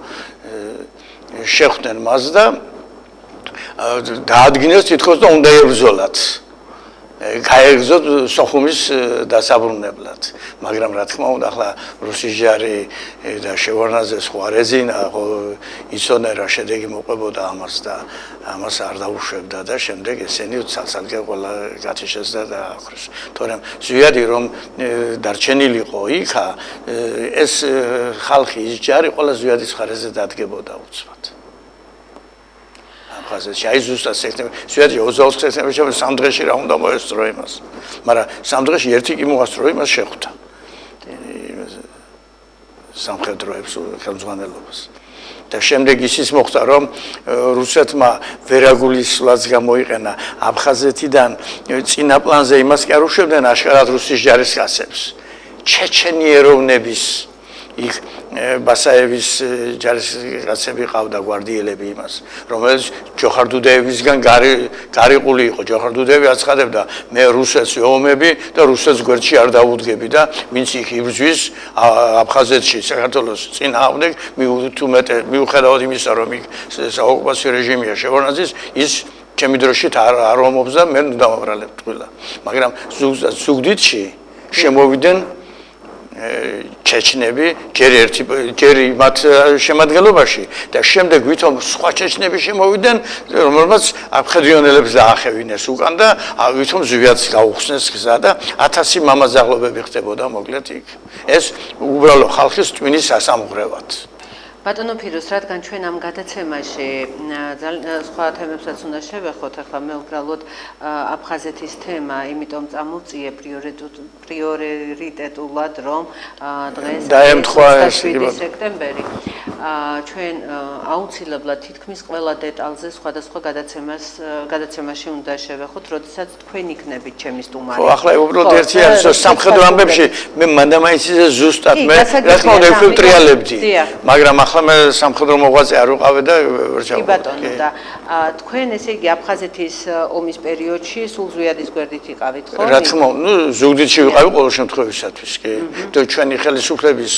შეხვდნენ მას და დაადგინეს თითქოს და უნდა ებრძოლათ. გაეგზოთ სოხუმის დასაბრუნებლად. მაგრამ რა თქმა უნდა, ახლა რუსის ჯარი და შევარნაძე სხვა რეზინა იცოდნენ რა შედეგი მოყვებოდა ამას და ამას არ დაუშვებდა და შემდეგ ესენი ცალ-ცალკე ყველა გათიშეს და დააქრეს. თორემ ზვიადი რომ დარჩენილიყო იქა, ეს ხალხი, ის ჯარი ყველა ზვიადის მხარეზე დადგებოდა უცბად. აფხაზეთში აი ზუსტად სექტემბერი, ზვიადი 22 სექტემბერში სამ დღეში რა უნდა მოესწრო იმას. მაგრამ სამ დღეში ერთი კი მოასწრო იმას შეხვდა. სამხედროებს ხელმძღვანელობას. და შემდეგ ისიც მოხდა, რომ რუსეთმა ვერაგულისვლაც გამოიყენა აფხაზეთიდან წინა პლანზე იმას კი არ უშვებდნენ აშკარად რუსის ჯარისკაცებს. ჩეჩენიეროვნების იქ ბასაევის ჯარისკაცები ყავდა გვარდიელები იმას, რომელიც ჯოხარდუდეევისგან გარიყული იყო. ჯოხარდუდეევი აცხადებდა, მე რუსეთს ვეომები და რუსეთს გვერდში არ დავუდგები და ვინც იქ იბრძვის აფხაზეთში საქართველოს წინააღმდეგ, მიუხედავად იმისა, რომ იქ საოკუპაციო რეჟიმია შევარნაძის, ის ჩემი დროში არ ომობს და მე დავამრალებ თქვილა. მაგრამ ზუგდიდში შემოვიდნენ ჩეჩნები, ჯერ მათ შემადგენლობაში და შემდეგ ვითომ სხვა ჩეჩნები შემოვიდნენ, რომელმაც აფხაზიანელებს დაახევინეს უკან და ვითომ ზვიადს გაუხსნეს გზა და 1000 მამაზაღლობები ხდებოდა მოკლედ იქ. ეს უბრალო ხალხის ტვინის სასამღვრევად. ბატონო ფირუზ, რადგან ჩვენ ამ გადაცემაში სხვა თემებსაც უნდა შევეხოთ, ახლა მე უბრალოდ აფხაზეთის თემა, იმიტომ წამოვწიე პრიორიტეტულად, რომ დღეს 27 სექტემბერი ჩვენ აუცილებლად თითქმის ყველა დეტალზე სხვადასხვა გადაცემაში უნდა შევეხოთ, როდესაც თქვენ იქნებით ჩემი სტუმარი. ხო, ახლა უბრალოდ ერთი არის სამხედრო ამბებში მე მანდამაიცის ზუსტად მე რა თქმა უნდა ეკვიტრიალებდი, მაგრამ ახლა მე სამხედრო მოღვაწე არ ვიყავე და კი ბატონო და თქვენ ესე იგი აფხაზეთის ომის პერიოდში სულ ზვიადის გვერდით იყავით, ხო? რა თქმა უნდა, ზუგდიდში ვიყავი ყოველ შემთხვევისათვის, კი. და ჩვენი ხელისუფლების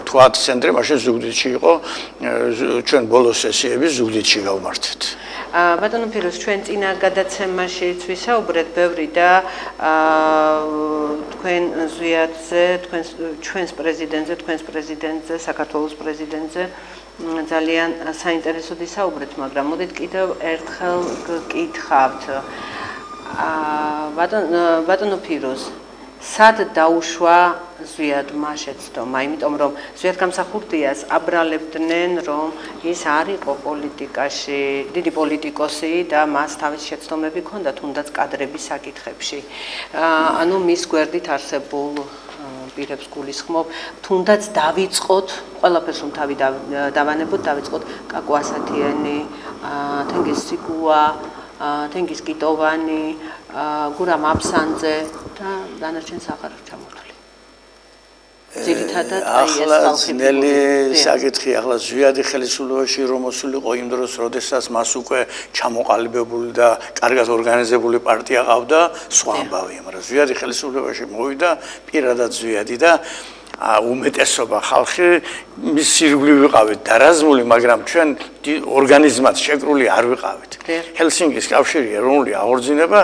თქვათ ცენტრი მაშინ ზუგდიდში იყო, ჩვენ ბოლო სესიები ზუგდიდში გავმართეთ. ბატონო ფირუზ, ჩვენ წინა გადაცემაშიც ვისაუბრეთ ბევრი და თქვენ ზვიადზე, ჩვენს პრეზიდენტზე, საქართველოს პრეზიდენტზე ძალიან საინტერესოდ ისაუბრეთ, მაგრამ მოდით კიდევ ერთხელ გკითხავთ. ბატონო ფირუზ, სად დაუშვა ზვიადმა შეცდომა, იმიტომ რომ ზვიადგამსახურდიას აბრალებდნენ, რომ ის არ იყო პოლიტიკაში დიდი პოლიტიკოსი და მას თავის შეცდომები ჰქონდა თუნდაც კადრების საკითხებში. ანუ მის გვერდით არსებულ პირებს გულისხმობ, თუნდაც დავიწყოთ, ყველაფერს რომ თავი დავანებოთ, დავიწყოთ კაკო ასათიანი, თენგიზ სიგუა, თენგიზ კიტოვანი, გურამ აფსანძე და დანარჩენს აღარ ჩამოთვლი. ძირითადად აი ეს ახლა საკითხი ახლა ზვიადი ხელისუფლებაში რომ მოსულიყო იმ დროს, როდესაც მას უკვე ჩამოყალიბებული და კარგად ორგანიზებული პარტია ყავდა, სხვა ამბავია, მაგრამ ზვიადი ხელისუფლებაში მოვიდა პირადად ზვიადი და უმეტესობა ხალხი მის სირგვლივ ვიყავით დარაზმული, მაგრამ ჩვენ ორგანიზმად შეკრული არ ვიყავით. ჰელსინკის კავშირი ეროვნული აღორძინება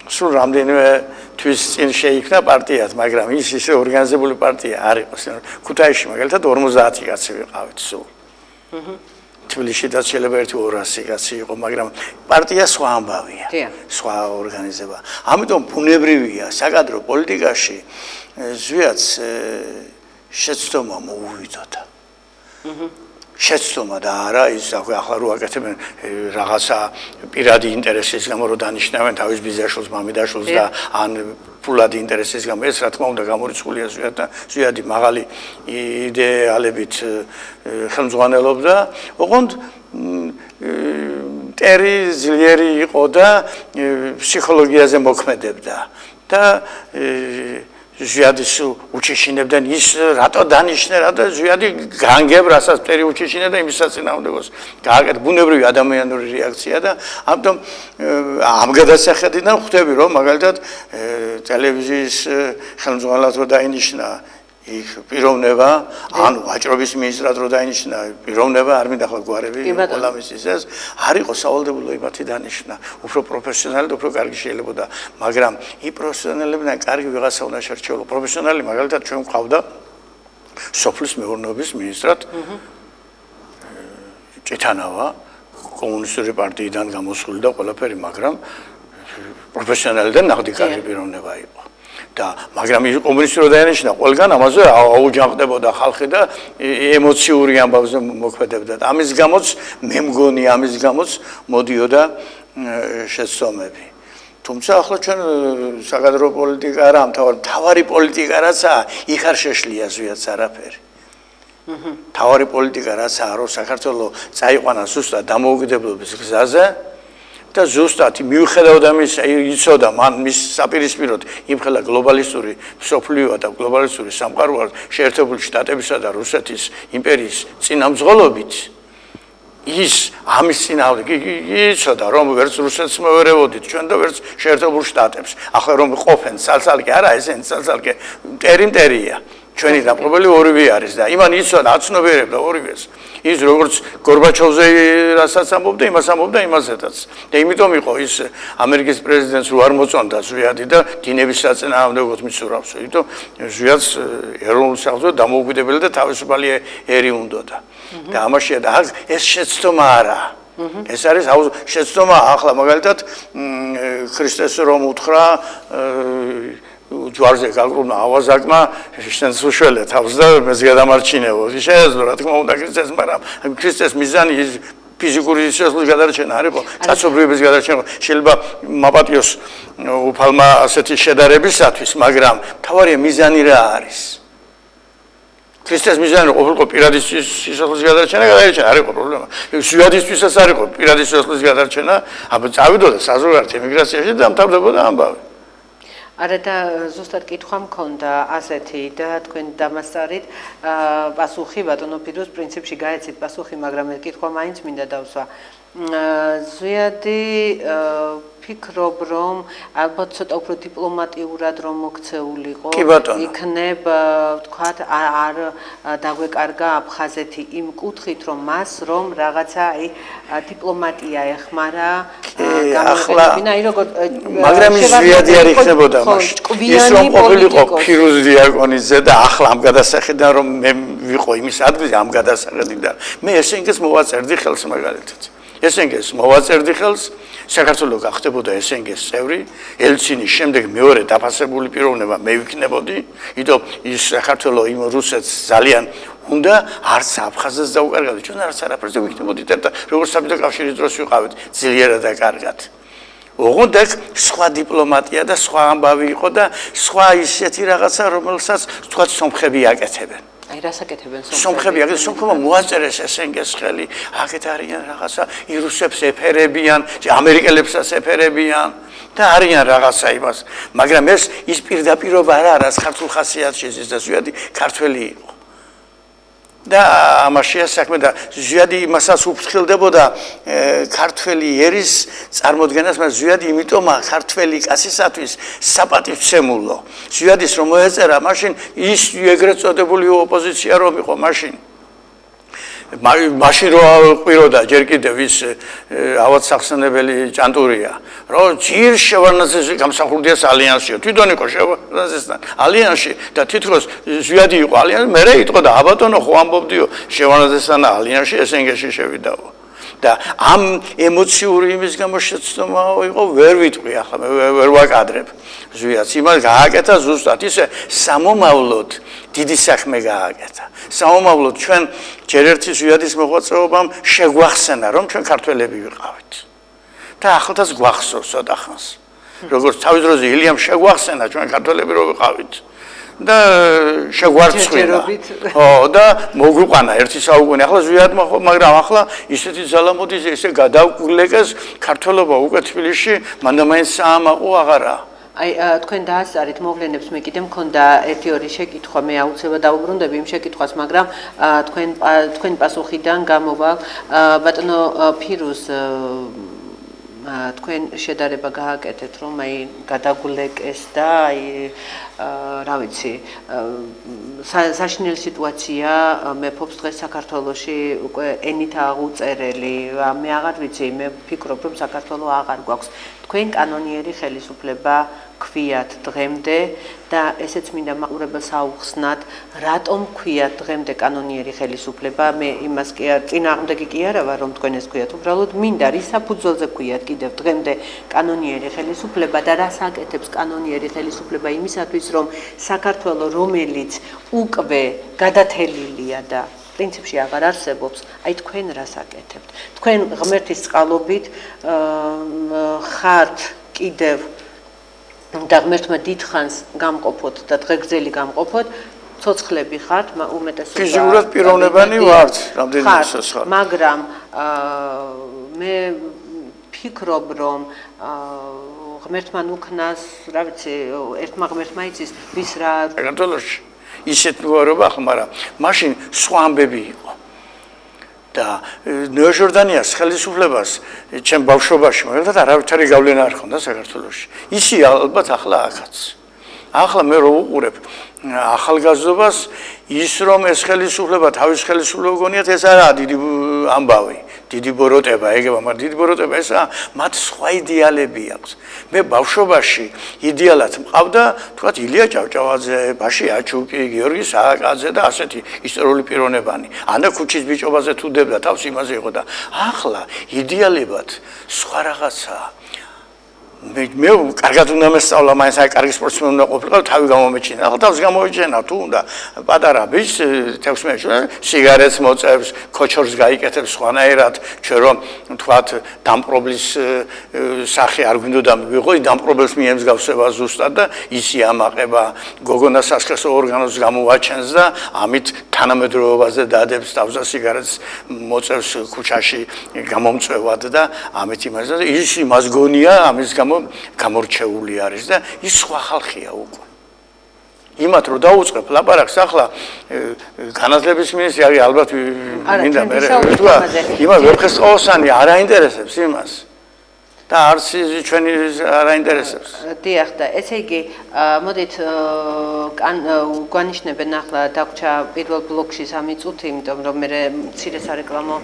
სულ რამდენიმე თვის წინ შეიქმნა პარტიად, მაგრამ ის ისე ორგანიზებული პარტია არ იყო. ქუთაისში მაგალითად 50 კაცი ვიყავით სულ. თბილისშიც შეიძლება 1-200 კაცი იყო, მაგრამ პარტია სხვა ამბავია, სხვა ორგანიზება. ამიტომ ბუნებრივია საკადრო პოლიტიკაში ზვიადს შეცდომა მოუვიდოდა. შეცდომა და არა ის ახლა რო აკეთებენ რაღაცა პირადი ინტერესის გამო რო დანიშნავენ თავის ბიზაშვილს, მამიდაშვილს და ან ფულადი ინტერესის გამო, ეს რა თქმა უნდა გამორიცხულია ზვიადი მაღალი იდეალებით ხელმძღვანელობდა, ოღონდ მტერი ძლიერი იყო და ფსიქოლოგიაზე მოქმედებდა. და ზვიადის უჩეშინებდნენ ის რატო დანიშნე რა და ზვიადი განგებ რასაც პერი უჩეშინე და იმის საწინააღმდეგოს გააკეთა ბუნებრივი ადამიანური რეაქცია და ამიტომ ამ გადასახედიდან ხვდები რომ მაგალითად ტელევიზიის ხელმძღვანელად რო დაინიშნა იქ პიროვნება ანუ ვაჭრობის მინისტრად რო დაინიშნა პიროვნება არ მინდა ხოლმე გვარები ყველამისის ეს არ იყო სავალდებულო იმათი დანიშნა უფრო პროფესიონალი და უფრო კარგი შეიძლებოდა მაგრამ იმ პროფესიონალებიდან კარგი ვიღაცა უნდა შერჩეულო პროფესიონალი მაგალითად ჩვენ გვყავდა სოფლის მეურნეობის მინისტრად ჭეთანავა კომუნისტური პარტიიდან გამოსული და ყველაფერი მაგრამ პროფესიონალი და ნახდი კარგი პიროვნება იყო და მაგრამ ის კომუნისტი რო დაინიშნა ყველგან ამაზე აუჯანყდებოდა ხალხი და ემოციური ამბავზე მოქმედებდა ამის გამოც მე მგონი ამის გამოც მოდიოდა შეცდომები თუმცა ახლა ჩვენ საკადრო პოლიტიკა არა მთავარი პოლიტიკა რაცა იქ არ შეშლია ზვიადს არაფერი მთავარი პოლიტიკა რაცა რომ საქართველო წაიყვანა ზუსტად დამოუკიდებლობის გზაზე და ზუსტად მიუხედავად ამისა იცოდა მან მის საპირისპიროდ იმხელა გლობალისტური მსოფლიოა და გლობალისტური სამყაროა შეერთებული შტატებისა და რუსეთის იმპერიის წინამძღოლობით ის ამის წინააღმდეგ იცოდა რომ ვერც რუსეთს მოვერევოდით ჩვენ და ვერც შეერთებულ შტატებს ახლა რომ ყოფენ ცალ-ცალკე არა ესენი ცალ-ცალკე მტერია ჩვენი დაპყრობელი ორივე არის და იმან იცოდა აცნობიერებდა ორივეს ის როგორც გორბაჩოვზე რასაც ამბობდა იმას ამბობდა იმასეთაც და იმიტომ იყო ის ამერიკის პრეზიდენტს რო არ მოწონდა ზვიადი და დინების საწინააღმდეგოდ მისურავს იმიტომ ზვიადს ეროვნულ სახელმწიფო დამოუკიდებელი და თავისუფალი ერი უნდოდა და ამაშია და ეს შეცდომა არა ეს არის შეცდომა ახლა მაგალითად ქრისტეს რომ უთხრა ჯვარზე გაკრუნა ავაზაკმა შენს უშველე თავს და მეს გადამარჩინებო შეეძლო რა თქმა უნდა ქრისტეს მაგრამ ქრისტეს მიზანი ის ფიზიკური სიცოცხლის გადარჩენა არ იყო კაცობრიობის გადარჩენა შეიძლება მაპატიოს უფალმა ასეთი შედარებისათვის მაგრამ თავარია მიზანი რა არის ქრისტეს მიზანი ყოფილიყო პირადი სიცოცხლის გადარჩენა არ იყო პრობლემა ზვიადისთვისაც არ იყო პირადი სიცოცხლის გადარჩენა აბა წავიდოდა საზოგადოებრივ ემიგრაციაში და დამთავრდებოდა ამბავი არა და ზუსტად კითხვა მქონდა ასეთი და თქვენ დამასწარით პასუხი ბატონო ფირუზ პრინციპში გაეცით პასუხი მაგრამ კითხვა მაინც მინდა დავსვა ზვიადი ფიქრობ რომ ალბათ ცოტა უფრო დიპლომატიურად რომ მოქცეულიყო იქნება ვთქვათ არ დაგვეკარგა აფხაზეთი იმ კუთხით რომ მას რომ რაღაცა აი დიპლომატია ეხმარა ახლა მაგრამ ის ზვიადი არ იქნებოდა მაშინ ის რომ ყოფილიყო ფირუზ დიაკონიძე და ახლა ამ გადასახედიდან რომ მე ვიყო იმის ადგილზე ამ გადასახედიდან მე ესენგეს მოვაწერდი ხელს მაგალითად ესენგეს მოვაწერდი ხელს საქართველო გახდებოდა ესენგეს წევრი ელცინის შემდეგ მეორე დაფასებული პიროვნება მე ვიქნებოდი იმიტომ ის საქართველო იმ რუსეთს ძალიან უნდა არც აფხაზეთს დაუკარგავდა ჩვენ არც არაფერზე ვიქნებოდით და როგორც საბჭოთა კავშირის დროს ვიყავით ძლიერად და კარგად ოღონდ ეს სხვა დიპლომატია და სხვა ამბავი იყო და სხვა ისეთი რაღაცა რომელსაც თქვათ სომხები აკეთებენ აი რას აკეთებენ სომხები აგეთ სომხებმა მოაწერეს ესენგეს ხელი აქეთ არიან რაღაცა ირუსებს ეფერებიან ამერიკელებსაც ეფერებიან და არიან რაღაცა იმას მაგრამ ეს ის პირდაპირობა არ არის ქართულ ხასიათში ის და ზვიადი ქართველი იყო და ამაშია საქმე და ზვიადი იმასაც უფრთხილდებოდა ქართველი ერის წარმოდგენას მაგრამ ზვიადი იმიტომა ქართველი კაცისათვის საპატივცემულო ზვიადის რომ მოეწერა მაშინ ის ეგრეთ წოდებული ოპოზიცია რომ იყო მაშინ რო ყვიროდა ჯერ კიდევ ის ავად სახსენებელი ჭანტურია რომ ჯერ შევარნაძეზე გამსახურდიას ალიანსიო თვითონ იყო შევარნაძესთან ალიანსში და თითქოს ზვიადი იყო ალიანსში მერე იტყო და აბატონო ხო ამბობდიო შევარნაძესთან ალიანსში ესენგეში შევიდაო და ამ ემოციური იმის გამო შეცდომა იყო ვერ ვიტყვი ახლა მე ვერ ვაკადრებ ზვიადს იმას გააკეთა ზუსტად ისე სამომავლოდ დიდი საქმე გააკეთა სამომავლოდ ჩვენ ჯერ ერთი ზვიადის მოღვაწეობამ შეგვახსენა რომ ჩვენ ქართველები ვიყავით და ახლაც გვახსოვს ცოტა ხანს როგორც თავის დროზე ილიამ შეგვახსენა ჩვენ ქართველები რო ვიყავით და შეგვარცხვინა ხო და მოგვიყვანა ერთი საუკუნე ახლა ზვიადმა ხო მაგრამ ახლა ისეთი ძალა მოდის ესე გადავკლეკეს ქართველობა უკვე თბილისში მანდ მაინც საამაყო აღარა აი თქვენ დაასწარით მოვლენებს მე კიდე მქონდა ერთი-ორი შეკითხვა მე აუცილებლად დაუბრუნდები იმ შეკითხვას მაგრამ თქვენ პასუხიდან გამოვალ ბატონო ფირუზ თქვენ შედარება გააკეთეთ რომ აი გადაგულეკეს და აი რა ვიცი საშინელი სიტუაცია მეფობს დღეს საქართველოში უკვე ენით აღუწერელი მე აღარ ვიცი მე ვფიქრობ რომ საქართველო აღარ გვაქვს თქვენ კანონიერი ხელისუფლება ქვიათ დღემდე და ესეც მინდა მაყურებელს აუხსნათ რატომ ქვიათ დღემდე კანონიერი ხელისუფლება მე იმას კი არ წინააღმდეგი კი არა ვარ რომ თქვენ ეს ქვიათ უბრალოდ მინდა რის საფუძველზე ქვიათ კიდევ დღემდე კანონიერი ხელისუფლება და რას აკეთებს კანონიერი ხელისუფლება იმისათვის რომ საქართველო რომელიც უკვე გადათელილია და პრინციპში აღარ არსებობს, აი თქვენ რას აკეთებთ? თქვენ ღმერთის წყალობით ხართ კიდევ და ღმერთმა დიდხანს გამყოფოთ და დღეგრძელი გამყოფოთ, ცოცხლები ხართ, უმეტესობა ფიზიურად პიროვნებანი ვართ, რამდენიმე სოცხალ. მაგრამ მე ფიქრობ რომ ღმერთმა უქნას, რა ვიცი, ერთმა ღმერთმა იცის, ვის რა საქართველოში ისეთ მდგომარეობა ხო, მაგრამ მაშინ სხვა ამბები იყო. და ნეოჟორდანიას ხელისუფლებას ჩემ ბავშვობაში მაგალითად არავითარი გავლენა არ ჰქონდა საქართველოში. ისი ალბათ ახლა აქაც. ახლა მე რო უყურებ ახალგაზრდობას ის რომ ეს ხელისუფლება თავის ხელისუფლება გონიათ ეს არა დიდი ამბავი, დიდი ბოროტება, ეგება, მაგრამ დიდი ბოროტება ესა მათ სხვა იდეალები აქვს. მე ბავშვობაში იდეალად მყავდა, თქვათ ილია ჭავჭავაძე, ბაში აჩუკი, გიორგი სააკაძე და ასეთი ისტორიული პიროვნებანი. ანა ქუჩის ბიჭობაზე თუ დებდა თავს იმაზე იყო და ახლა იდეალებად სხვა რაღაცაა. მე კარგად უნდა მესწავლა, მაინც აი კარგი სპორტსმენი უნდა ყოფილიყო, თავი გამომეჩინა. ახლა თავს გამოიჩენა, თუ უნდა პატარა ბიჭს 16 წელს სიგარეტს მოწევს, ქოჩორს გაიკეთებს სხვანაირად, ჩვენ რომ თქვათ დამპრობლის სახე არ გვინდოდა მივიღო, დამპრობელს მიემსგავსება ზუსტად და ისი ამაყება, გოგონა სასქესო ორგანოს გამოვაჩენს და ამით თანამედროვეობაზე დადებს თავს და სიგარეტს მოწევს ქუჩაში გამომწვევად და ამით იმას და ის იმას გონია, ამის გამორჩეული არის და ის სხვა ხალხია უკვე. იმათ რო დაუწყებ ლაპარაკს ახლა განათლების მინისტრი არის ალბათ მინდა მე ვთქვა იმას ვერხესყაოსანი არ აინტერესებს იმას და არც ჩვენი არ აინტერესებს. დიახ და ესე იგი მოდით გვანიშნებენ ახლა დაგვრჩა პირველ ბლოკში 3 წუთი, იმიტომ რომ მე მცირე სარეკლამო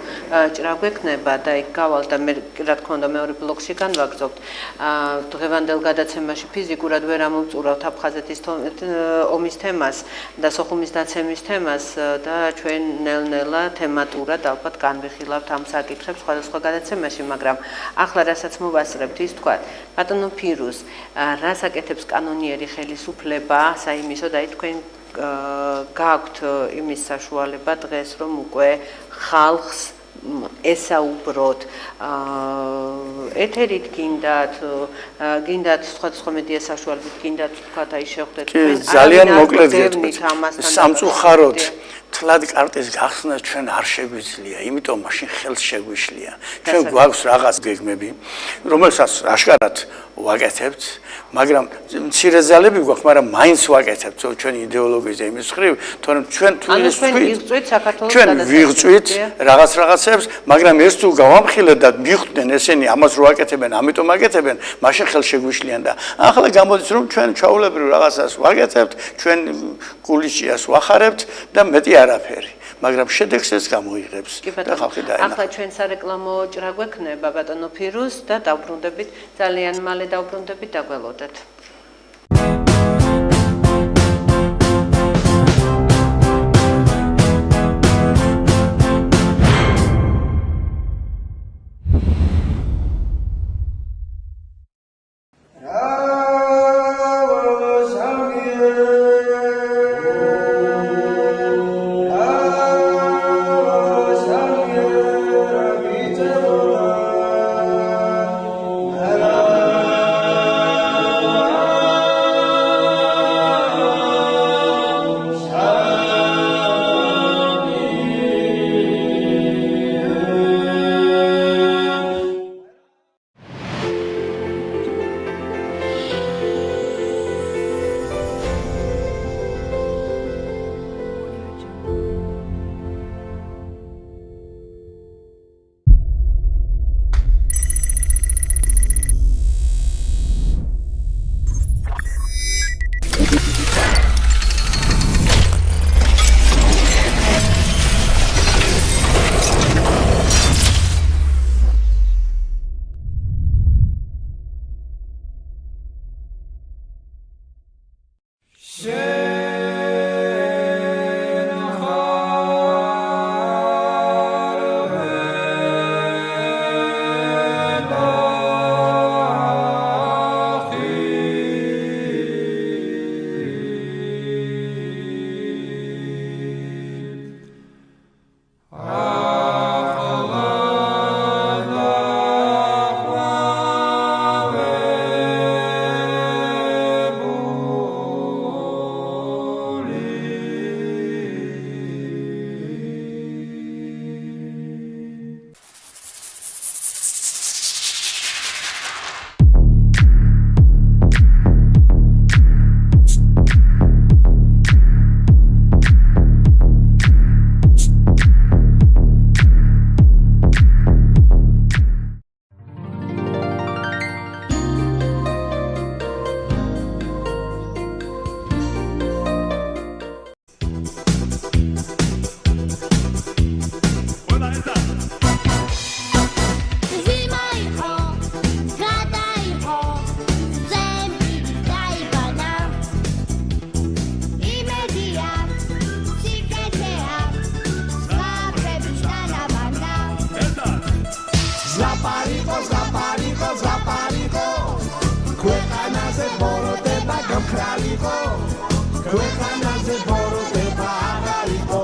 ჭრა გვექნება და იქ გავალ და მე რა თქმა უნდა მეორე ბლოკში განვაგრძობთ. დღევანდელ გადაცემაში ფიზიკურად ვერ ამოვწურავთ აფხაზეთის ომის თემას და სოხუმის დაცემის თემას და ჩვენ ნელ-ნელა თემატურად ალბათ განვიხილავთ ამ საკითხებს სხვადასხვა გადაცემაში, მაგრამ ახლა რასაც ვასწრებთ ის თქვა ბატონო ფირუზ რას აკეთებს კანონიერი ხელისუფლება საიმისოდ აი თქვენ გაქვთ იმის საშუალება დღეს რომ უკვე ხალხს ესაუბროთ ეთერით გინდათ სხვადასხვა მედია საშუალებით გინდათ თქვა აი შეხვდეთ თქვენ ძალიან მოკლედ გეტყვით სამწუხაროდ თლად კარტის გახსნა ჩვენ არ შეგვიძლია, იმიტომ მაშინ ხელს შეგვიშლია. ჩვენ გვაქვს რაღაც გეგმები, რომელსაც აშკარად ვაკეთებთ, მაგრამ მცირე ძალები გვაქვს, მაგრამ მაინც ვაკეთებთ ჩვენი იდეოლოგიის და იმის ხრივ, თორემ ჩვენ თუ ის ჩვენ ვიღწვით რაღაცებს, მაგრამ ეს თუ გავამხილეთ და მიხვდნენ ესენი ამას რო აკეთებენ, ამიტომ აკეთებენ, მაშინ ხელს შეგვიშლიან და ახლა გამოდის რომ ჩვენ ჩაულებრივ რაღაცას ვაკეთებთ, ჩვენ გულიშიას ვახარებთ და მეტი არაფერი, მაგრამ შედეგს ეს გამოიღებს და ხალხი დაენახა. ახლა ჩვენ სარეკლამო ჭრა გვექნება ბატონო ფირუზ და დავბრუნდებით, ძალიან მალე დავბრუნდებით, დაგველოდეთ. ქვეყანაზე ბოროტება გამხრალიყო ქვეყანაზე ბოროტება აღარიყო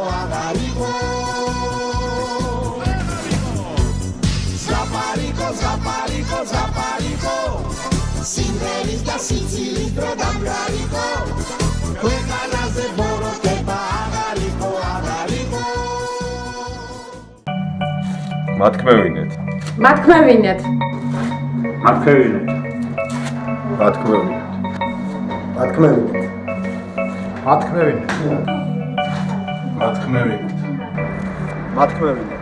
ზაპარიყო სიმღერის და სიცილის დრო დამგარიყო ქვეყანაზე ბოროტება აღარიყო მათქმევინეთ მათქმევინეთ მათქმევინეთ მათქმევინეთ მათქმევინეთ მათქმევინეთ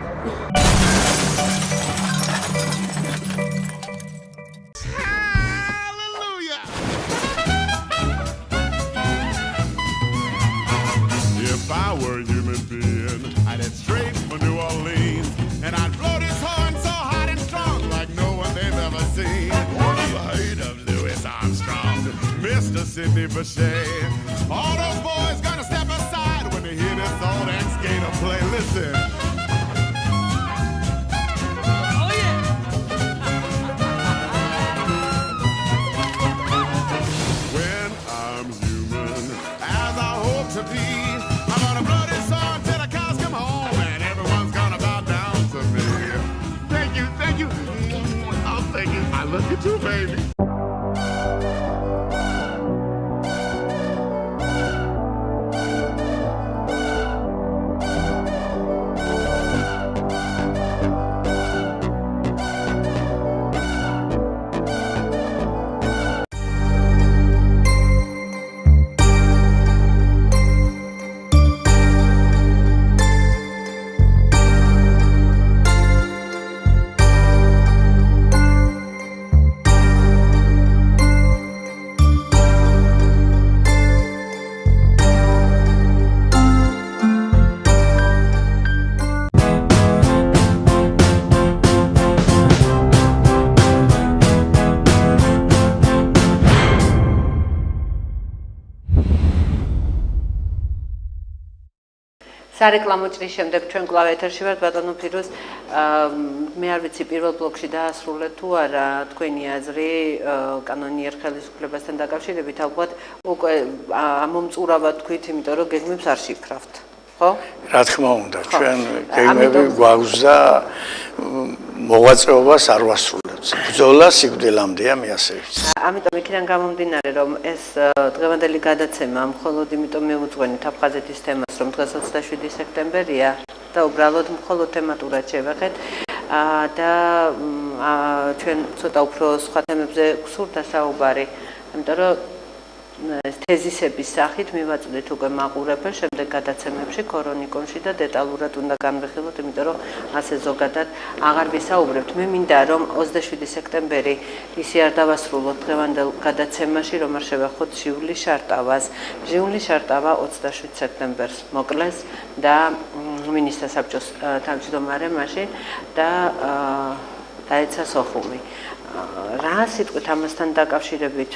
If I were a human being, I'd head straight for New Orleans, and I'd blow this horn so hot and strong like no one they've ever seen. You heard of Louis Armstrong, Mr. Sidney Bechet. All those boys gonna step aside when they hear this old ex-skater play. Listen. Oh yeah. When I'm human, as I hope to be, I'm gonna blow this song till the cows come home and everyone's gonna bow down to me. Thank you. Oh, thank you. I love you too, baby. სარეკლამო ჭრის შემდეგ ჩვენ კვლავ ეთერში ვართ ბატონო ფირუზ მე არ ვიცი პირველ ბლოკში დაასრულეთ თუ არა თქვენი აზრი კანონიერ ხელისუფლებასთან დაკავშირებით ალბათ უკვე ამომწურავად თქვით იმიტომ რომ გეგმებს არ შიფრავთ ხო რა თქმა უნდა ჩვენ გეგმები გვაქვს და მოღვაწეობას არ ვასრულებთ ბრძოლა სიკვდილამდეა მე ასე ვიცი ამიტომ იქიდან გამომდინარე რომ ეს დღევანდელი გადაცემა მხოლოდ იმიტომ მივუძღვენით აფხაზეთის თემას რომ დღეს 27 სექტემბერია და უბრალოდ მხოლოდ თემატურად შევეხეთ და ჩვენ ცოტა უფრო სხვა თემებზე გსურდა საუბარი იმიტომ რომ თეზისების სახით მივაწვდით უკვე მაყურებელ შემდეგ გადაცემებში ქორონიკონში და დეტალურად უნდა განვიხილოთ იმიტომ რომ ასე ზოგადად აღარ ვისაუბრებთ მე მინდა რომ 27 სექტემბერი ისე არ დავასრულოთ დღევანდელ გადაცემაში რომ არ შევეხოთ ჟიულის შარტავას ჟიულის შარტავა 27 სექტემბერს მოკლეს და მინისტრთა საბჭოს თავმჯდომარე მაშინ და დაეცა სოხუმი რა სიტყვით ამასთან დაკავშირებით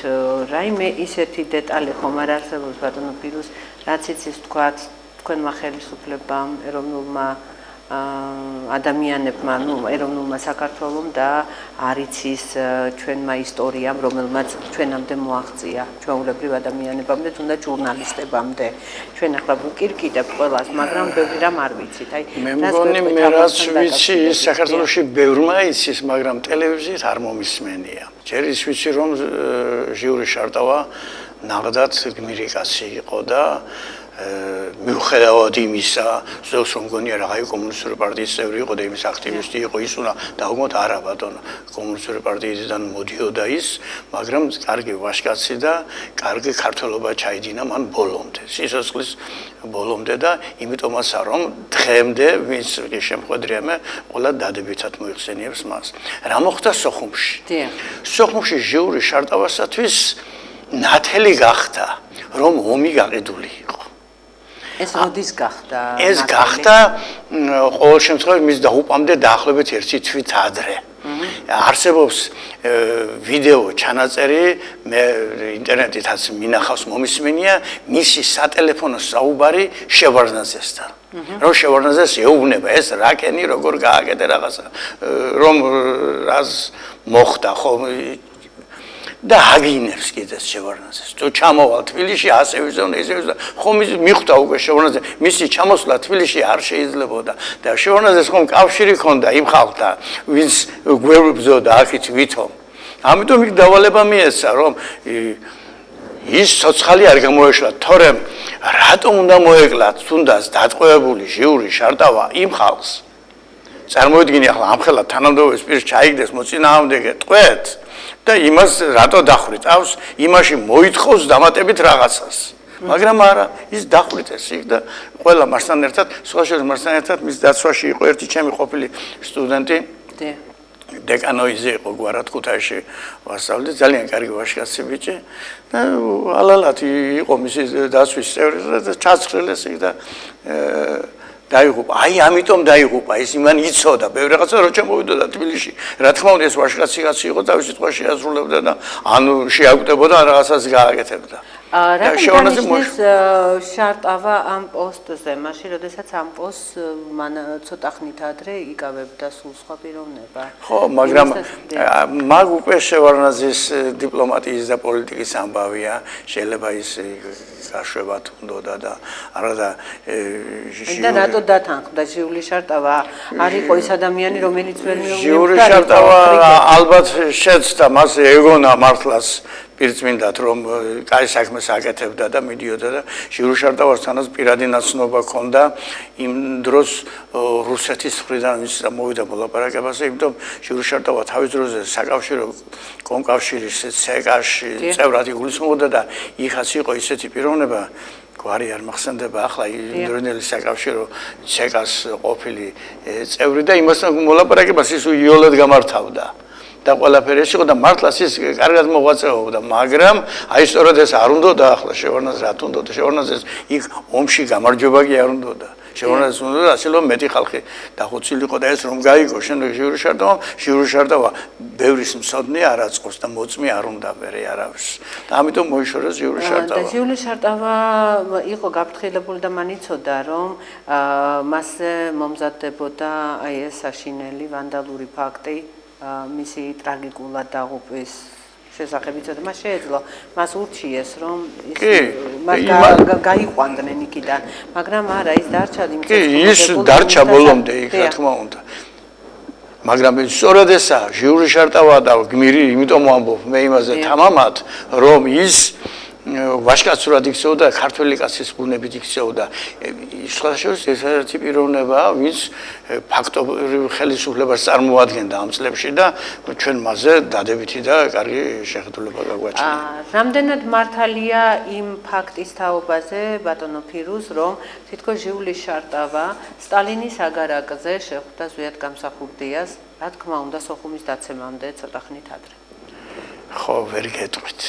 რაიმე ისეთი დეტალი ხომ არ არსებობს ბატონო ფირუზ რაც იცის თქვენმა ხელისუფლებამ ეროვნულმა ადამიანებმა ეროვნულმა საქართველომ და არ იცის ჩვენმა ისტორიამ რომელმაც ჩვენამდე მოაღწია ჩვეულებრივ ადამიანებამდე თუნდაც ჟურნალისტებამდე ჩვენ ახლა ვუკირკიდებთ ყველას მაგრამ ბევრი რამ არ ვიცით აი მე მგონი მე რაც ვიცი საქართველოში ბევრმა იცის მაგრამ ტელევიზიით არ მომისმენია ჯერ ის ვიცი რომ ჟიური შარტავა ნაღდად გმირი კაცი იყო და მიუხედავად იმისა, ზოგს რომ მგონია რაღაცა კომუნისტური პარტიის წევრი იყო და იმის აქტივისტი იყო, ის უნდა დავგმოთ არა ბატონო, კომუნისტური პარტიიდან მოდიოდა ის, მაგრამ კარგი ვაჟკაცი და კარგი ქართველობა ჩაიდინა მან ბოლომდე, სიცოცხლის ბოლომდე და იმიტომაც რომ დღემდე ვინც კი შემხედრია მე, ყველა დადებითად მოიხსენიებს მას. რა მოხდა სოხუმში? სოხუმში ჟიური შარტავასათვის ნათელი გახდა, რომ ომი გაყიდული იყო. ეს როდის გახდა? ეს გახდა ყოველ შემთხვევაში მის დაუპამდე დაახლოებით 1 თვით ადრე. არსებობს ვიდეო ჩანაწერი, მე ინტერნეტითაც მინახავს მომისმენია, მისი სატელეფონო საუბარი შევარდნაძესთან. რომ შევარდნაძეს ეუბნება ეს რაკენი როგორ გააკეთე რაღაცა, რომ რას მოხდა ხო და აგინებს კიდეც შევარნაძეს. თუ ჩამოვალ თბილისში ასე ვიზონ ესე ვიზონ. ხომ მიხვდა უკვე შევარნაძე მისი ჩამოსვლა თბილისში არ შეიძლებოდა და შევარნაძეს ხომ კავშირი ჰქონდა იმ ხალხთან, ვინც გვერდბზოდა აქეთ ვითომ. ამიტომ იქ დავალება მიეცა რომ ის ცოცხალი არ გამოეშვა, თორემ რატომ უნდა მოეკლათ თუნდაც დატყვევებული ჟიური შარტავა იმ ხალხს. წარმოიდგინე ახლა ამ ხელა თანამდებობის პირს ჩაიგდეს მოწინააღმდეგე ტყვეთ და იმას რატო დახვიტავს, იმაში მოითხოვს დამატებით რაღაცას. მაგრამ არა, ის დახვიტეს იქ და ყველა მასთან ერთად, სხვა შორის მასთან ერთად მის დაცვაში იყო ერთი ჩემი ყოფილი სტუდენტი. დიაკონიძე იყო გვარად ქუთაისში ვასწავლე, ძალიან კარგი ვაჟკაცი ბიჭი და ალალათი იყო მისი დაცვის წევრი და ჩაცხრილეს იქ და დაიღუპა. აი ამიტომ დაიღუპა, ის იმან იცოდა, ბევრი რაღაცა რო ჩამოვიდოდა თბილისში. რა თქმა უნდა ეს ვაჟკაცი იყო და სიტყვა შეასრულებდა და ანუ შეაგდებოდა რაღაცას გააკეთებდა. რატომ დანიშნეს შარტავა ამ პოსტზე, მაშინ როდესაც ამ პოსტს მან ცოტა ხნით ადრე იკავებდა სულ სხვა პიროვნება? ხო, მაგრამ მაგ უკვე შევარნაძის დიპლომატიის და პოლიტიკის ამბავია, შეიძლება ის გაშვება თუნდოდა და არა და რატო დათანხმდა ჟიული შარტავა? არ იყო ის ადამიანი, რომელიც ვერ მიუღია ჟიური შარტავა ალბათ შეცდა მას ეგონა მართლაც პირწმინდად რომ კაი საქმეს აკეთებდა და მიდიოდა და ჟიური შარტავასთანაც პირადი ნაცნობა ჰქონდა იმ დროს რუსეთის მხრიდან ის მოვიდა მოლაპარაკებაზე, იმიტომ ჟიური შარტავა თავის დროზე საკავშირო კონკავშირის ცეკაში წევრად იგულისხმობდა და იქაც იყო ისეთი პიროვნება გვარი არ მახსენდება ახლა იმდროინდელი საკავშირო ცეკას ყოფილი წევრი და იმასთან მოლაპარაკებას ის იოლად გამართავდა. და ყველაფერი ის იყო და მართლაც ის კარგად მოღვაწეობდა, მაგრამ აი სწორედ ეს არ უნდოდა ახლა შევარნაძეს რა თუნდოდა შევარნაძეს იქ ომში გამარჯვება კი არ უნდოდა. შევარნაძეს უნდოდა ასე რომ მეტი ხალხი დახოცილიყო და ეს რომ გაიგო შემდეგ ჟიური შარტავა ბევრის მცოდნე არ აწყობს და მოწმე არ უნდა მერე არავის. და ამიტომ მოიშორეს ჟიური შარტავა. და ჟიური შარტავა იყო გაფრთხილებული და მან იცოდა რომ მასზე მომზადდებოდა აი ეს საშინელი ვანდალური ფაქტი. მისი ტრაგიკულად დაღუპვის შესახებ იცოდა, მას შეეძლო, მას ურჩიეს რომ გაიყვანდნენ იქიდან, მაგრამ არა, ის დარჩა იმ ის დარჩა ბოლომდე იქ რა თქმა უნდა. მაგრამ სწორედ ესაა ჟიური შარტავა და გმირი, იმიტომ ვამბობ მე იმაზე თამამად, რომ ის ვაჟკაცურად იქცეოდა, ქართველი კაცის ბუნებით იქცეოდა. სხვა შორის ეს ერთი პიროვნება, ვინც ფაქტობრივ ხელისუფლებას წარმოადგენდა ამ წლებში და ჩვენ მასზე დადებითი და კარგი შეხედულება გაგვაჩნია. რამდენად მართალია იმ ფაქტის თაობაზე, ბატონო ფირუზ, რომ თითქოს ჟიული შარტავა სტალინის აგარაკზე შეხვდა ზვიად გამსახურდიას, რა თქმა უნდა, სოხუმის დაცემამდე ცოტა ხნით ადრე. ხო, ვერ გეტყვით.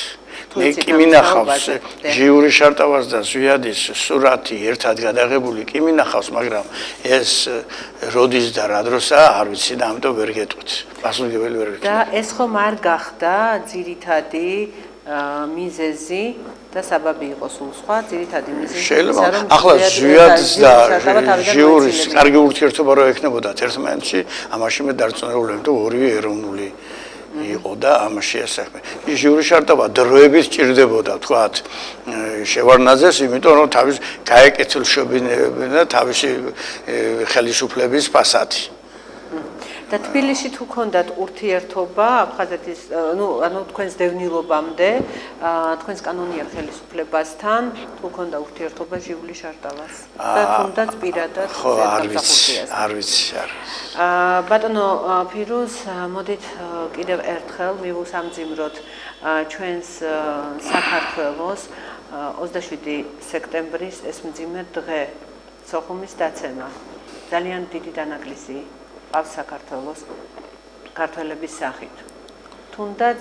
მე კი მინახავს ჟიური შარტავას და ზვიადის სურათი ერთად გადაღებული კი მინახავს, მაგრამ ეს როდის და რა დროსაა არ ვიცი და ამიტომ ვერ გეტყვით. პასუხისმგებელი ვერ ვიქნა. და ეს ხომ არ გახდა ძირითადი მიზეზი და საბაბი იყო სულ სხვა, ძირითადი მიზეზი. შეიძლება ახლა ზვიადს და ჟიურის კარგი ურთიერთობა რო ექნებოდათ ერთმანეთში, ამაში მე დარწმუნებული ვარ, რომ ორივე ეროვნული იყო და ამაში ესახება. ჟიური შარტავა დროებით ჭირდებოდა, თქვათ, შევარნაძეს, იმიტომ რომ თავის გაეკეთილშობინებდა თავისი ხელისუფლების ფასადი. და თბილისში თუ ქონდათ ურთიერთობა აფხაზეთის, ანუ თქვენს დევნილობამდე, თქვენს კანონიერ ხელისუფლებასთან, თუ ქონდა ურთიერთობა ჟიული შარტავას და თუნდაც პირადად სამსახურდიას. არ ვიცი. ბატონო ფირუზ, მოდით კიდევ ერთხელ მივუსამძიმროთ ჩვენს საქართველოს 27 სექტემბრის ეს მძიმე დღე, სოხუმის დაცემა. ძალიან დიდი დანაკლისი ყავს საქართველოს ქართველების სახით. თუნდაც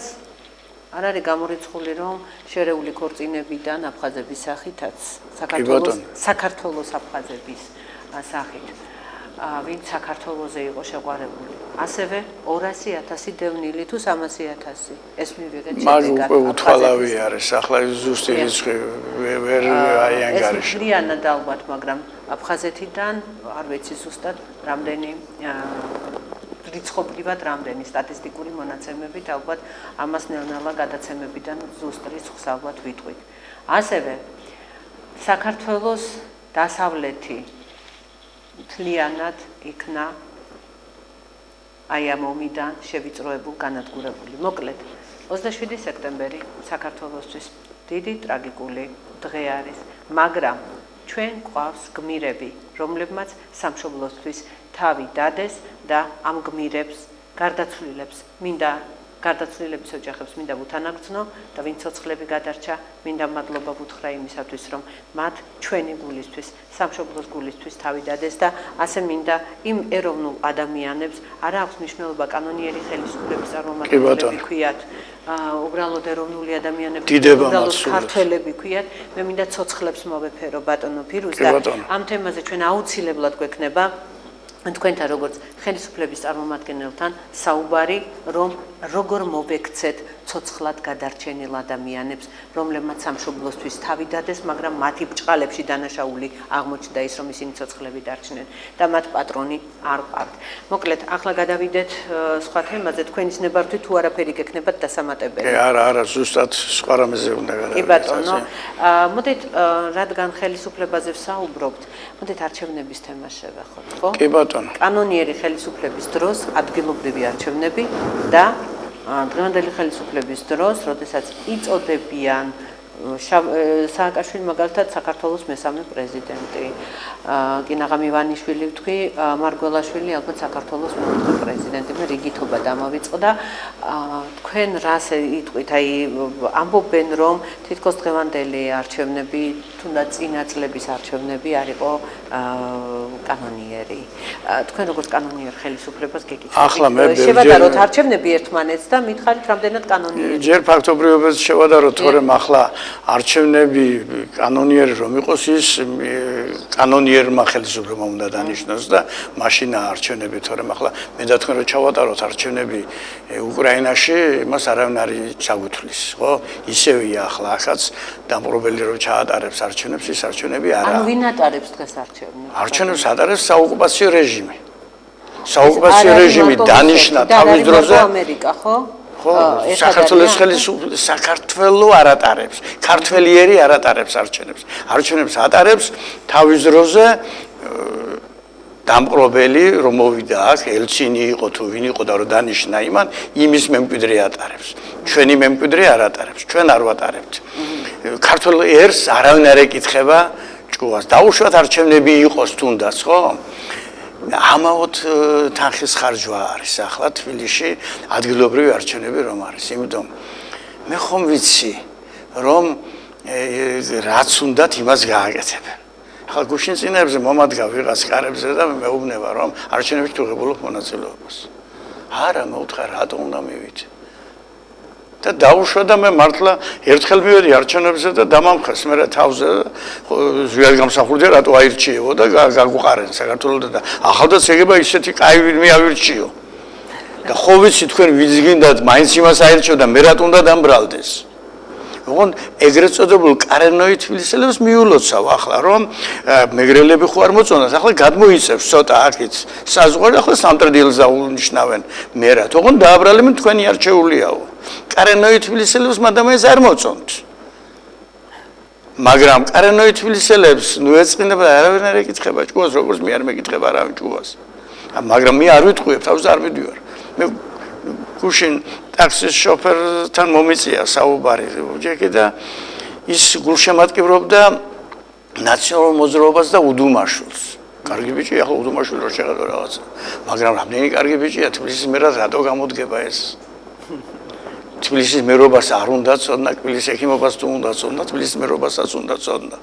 არ არის გამორიცხული, რომ შერეული ქორწინებიდან აფხაზების სახითაც საქართველოს აფხაზების სახით, ვინც საქართველოზე იყო შეყვარებული. ასევე 200,000 დევნილი თუ 300,000 ეს მივიღეთ შედეგად. მაგ უკვე უთვალავი არის, ახლა ზუსტი რიცხვი ვერ აიანგარიშა. ეს მთლიანად ალბათ, მაგრამ აფხაზეთიდან არ ვიცი ზუსტად რამდენი რიცხობრივად რამდენი სტატისტიკური მონაცემებით ალბათ ამას ნელ-ნელა გადაცემებიდან ზუსტ რიცხვს ალბათ ვიტყვით. ასევე საქართველოს დასავლეთი მთლიანად იქნა აი ამ ომიდან შევიწროებულ განადგურებული. მოკლედ 27 სექტემბერი საქართველოსთვის დიდი ტრაგიკული დღე არის, მაგრამ ჩვენ გვყავს გმირები, რომლებმაც სამშობლოსთვის თავი დადეს და ამ გმირებს გარდაცვლილებს მინდა გარდაცვლილების ოჯახებს მინდა უთანაგრძნო და ვინც ცოცხლები გადარჩა, მინდა მადლობა ვუთხრა იმისათვის, რომ მათ ჩვენი გულისთვის, სამშობლოს გულისთვის თავი დადეს და ასე მინდა იმ ეროვნულ ადამიანებს, არა აქვს მნიშვნელობა კანონიერი ხელისუფლების წარმომადგენლები ქვიათ, უბრალოდ ეროვნული ადამიანები, უბრალოდ ქართველები ქვიათ, მე მინდა ცოცხლებს მოვეფერო ბატონო ფირუზ და ამ თემაზე ჩვენ აუცილებლად გვექნება თქვენთან როგორც ხელისუფლების წარმომადგენელთან საუბარი, რომ როგორ მოვექცეთ ცოცხლად გადარჩენილ ადამიანებს, რომლებმაც სამშობლოსთვის თავი დადეს, მაგრამ მათი ბრჭყალებში დანაშაული აღმოჩნდა ის, რომ ისინი ცოცხლები დარჩნენ და მათ პატრონი არ ყავთ. მოკლედ, ახლა გადავიდეთ სხვა თემაზე, თქვენის ნებართვით თუ არაფერი გექნებათ დასამატებელი. არა, ზუსტად სხვა რამეზე უნდა გადავიდეთ. კი ბატონო, მოდით რადგან ხელისუფლებაზე ვსაუბრობთ, მოდით არჩევნების თემას შევეხოთ, ხო? კი ბატონო. კანონიერი ხელისუფლების დროს ადგილობრივი არჩევნები და დღევანდელი ხელისუფლების დროს, როდესაც იწოდებიან სააკაშვილი მაგალითად საქართველოს მესამე პრეზიდენტი, კინაღამ ივანიშვილი ვთქვი, მარგველაშვილი ალბათ საქართველოს მეხუთე პრეზიდენტი, მე რიგითობა დამავიწყო და თქვენ რას იტყვით, აი ამბობენ რომ თითქოს დღევანდელი არჩევნები, თუნდაც წინა წლების არჩევნები არ იყო კანონიერი. თქვენ როგორც კანონიერ ხელისუფლებას გეკითხებით, შევადაროთ არჩევნები ერთმანეთს და მითხარით რამდენად კანონიერი. ჯერ ფაქტობრივობაზე შევადაროთ, თორემ ახლა არჩევნები კანონიერი რომ იყოს ის კანონიერმა ხელისუფლებამ უნდა დანიშნოს და მაშინ არჩევნები, თორემ ახლა მე და თქვენ რო ჩავატაროთ არჩევნები უკრაინაში, იმას არავინ არ ჩაგუთვლის, ხო? ისევია ახლა ახაც დამპყრობელი რო ჩაატარებს არჩევნებს, ის არჩევნები არა. ანუ ვინ ატარებს დღეს არჩევნებს? არჩევნებს ატარებს საოკუპაციო რეჟიმი. საოკუპაციო რეჟიმი დანიშნა თავის დროზე ამერიკა, ხო? საქართველოს ხელისუფლება საქართველო არ ატარებს, ქართველიერი არ ატარებს არჩევნებს. არჩევნებს ატარებს თავის დროზე დამპყრობელი, რომ მოვიდა აქ, ელცინი იყო თუ ვინ იყო და რომ დანიშნა იმან, იმის მემკვიდრე ატარებს. ჩვენი მემკვიდრე არ ატარებს, ჩვენ არ ვატარებთ. ქართულ ერს არავინ არ ეკითხება ჭკუას. დაუშვათ არჩევნები იყოს თუნდაც, ხო? ამაოდ თანხის ხარჯვა არის ახლა თბილისში ადგილობრივი არჩევნები რომ არის. იმიტომ მე ხომ ვიცი რომ რაც უნდათ იმას გააკეთებენ. ახლა გუშინ წინებზე მომადგა ვიღაც კარებზე და მეუბნება რომ არჩევნებში თუ ღებულობ მონაწილეობას. არა, მე ვუთხარ რატომ უნდა მივიდე. და დაუშვა და მე მართლა ერთხელ მივედი არჩევნებზე და დამამხეს მე თავზე ზვიად გამსახურდია რატო აირჩიეო და გაგუყარენ საქართველოს და ახალდაც ეგება ისეთი კაი ვინმე ავირჩიო და ხო ვიცი თქვენ ვინც გინდათ მაინც იმას აირჩიო და მე რატო უნდა დამბრალდეს. ოღონდ ეგრეთ წოდებულ კარენოი თბილისელებს მიულოცავ ახლა რომ მეგრელები ხო არ მოწონათ ახლა გადმოიწევს ცოტა აქეთ საზღვარი ახლა სამტრედიელს დაუნიშნავენ მერად ოღონდ დააბრალებენ თქვენი არჩეულიაო კარენოი თბილისელებს მადამაეს არ მოწონთ მაგრამ კარენოი თბილისელებს ნუ ეწყინება არავინ არ ეკითხება ჭკუას როგორც მე არ მეკითხება არავინ ჭკუას მაგრამ მე არ ვიტყვიებ თავს არ მიდივარ მე გუშინ ტაქსის შოფერთან მომიწია საუბარი ჯეკი და ის გულშემატკივრობდა ნაციონალურ მოძრაობას და უდუმაშულს. კარგი ბიჭია, ახლა უდუმაშული რო შეხედო რაღაცა. მაგრამ რამდენი კარგი ბიჭია თბილისის მერად რატო გამოდგება ეს? თბილისის მერობას არ უნდა წოდნა, თბილისის ექიმობას თუ უნდა წოდნა, თბილისის მერობასაც უნდა წოდნა.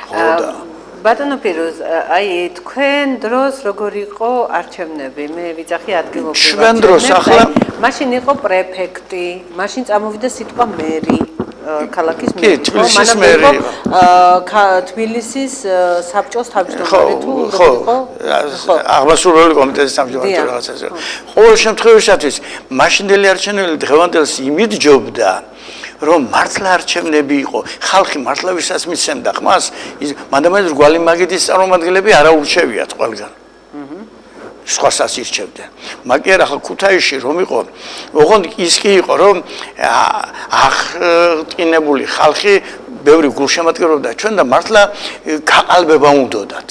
ხოდა ბატონო ფირუზ, აი თქვენ დროს როგორ იყო არჩევნები? მე ვიცახი ადგილობრივ ჩვენ დროს ახლა მაშინ იყო პრეფექტი, მაშინ წამოვიდა სიტყვა მერი, ქალაქის მერი. კი, თბილისის მერი. თბილისის საბჭოს თავმჯდომარე თუ ხო, აღმასრულებელი კომიტეტის თავმჯდომარე თუ რაღაცაზე. ყოველ შემთხვევაში მაშინდელი არჩევნები დღევანდელს იმიჯობდა რომ მართლა არჩევნები იყო, ხალხი მართლა ვისაც მისცემდა ხმას, მანდამაინც რგვალი მაგიდის წარმომადგენლები არა ურჩევიათ ყველგან. სხვასაც ირჩევდნენ. მაგრამ ახლა ქუთაისში რომ იყო, ოღონდ ის კი იყო, რომ აღტკინებული ხალხი ბევრი გულშემატკივრობდა ჩვენ და მართლა გაყალბება უნდოდათ.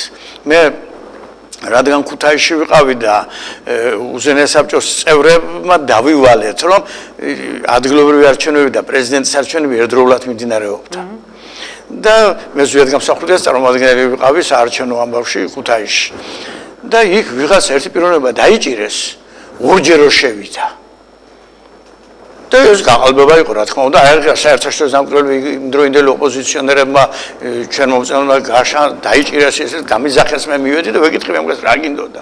მე რადგან ქუთაისში ვიყავი და უზენაესი საბჭოს წევრებმა დავივალეთ, რომ ადგილობრივი არჩევნები და პრეზიდენტის არჩევნები ერთდროულად მიმდინარეობდა. და მე ზვიადგამსახურდიას წარმომადგენელი ვიყავი საარჩევნო ამბავში ქუთაისში. და იქ ვიღაც ერთი პიროვნება დაიჭირეს, ორჯერ შევიდა. და ეს გაყალბება იყო, რა თქმა უნდა, აი საერთაშორისო დამკვირვებლები იმდროინდელი ოპოზიციონერებმა ჩვენ მომწონებმა გაშან დაიჭირეს ეს გამიზახეს მე მივედი და ვეკითხები ამას რა გინდოდა.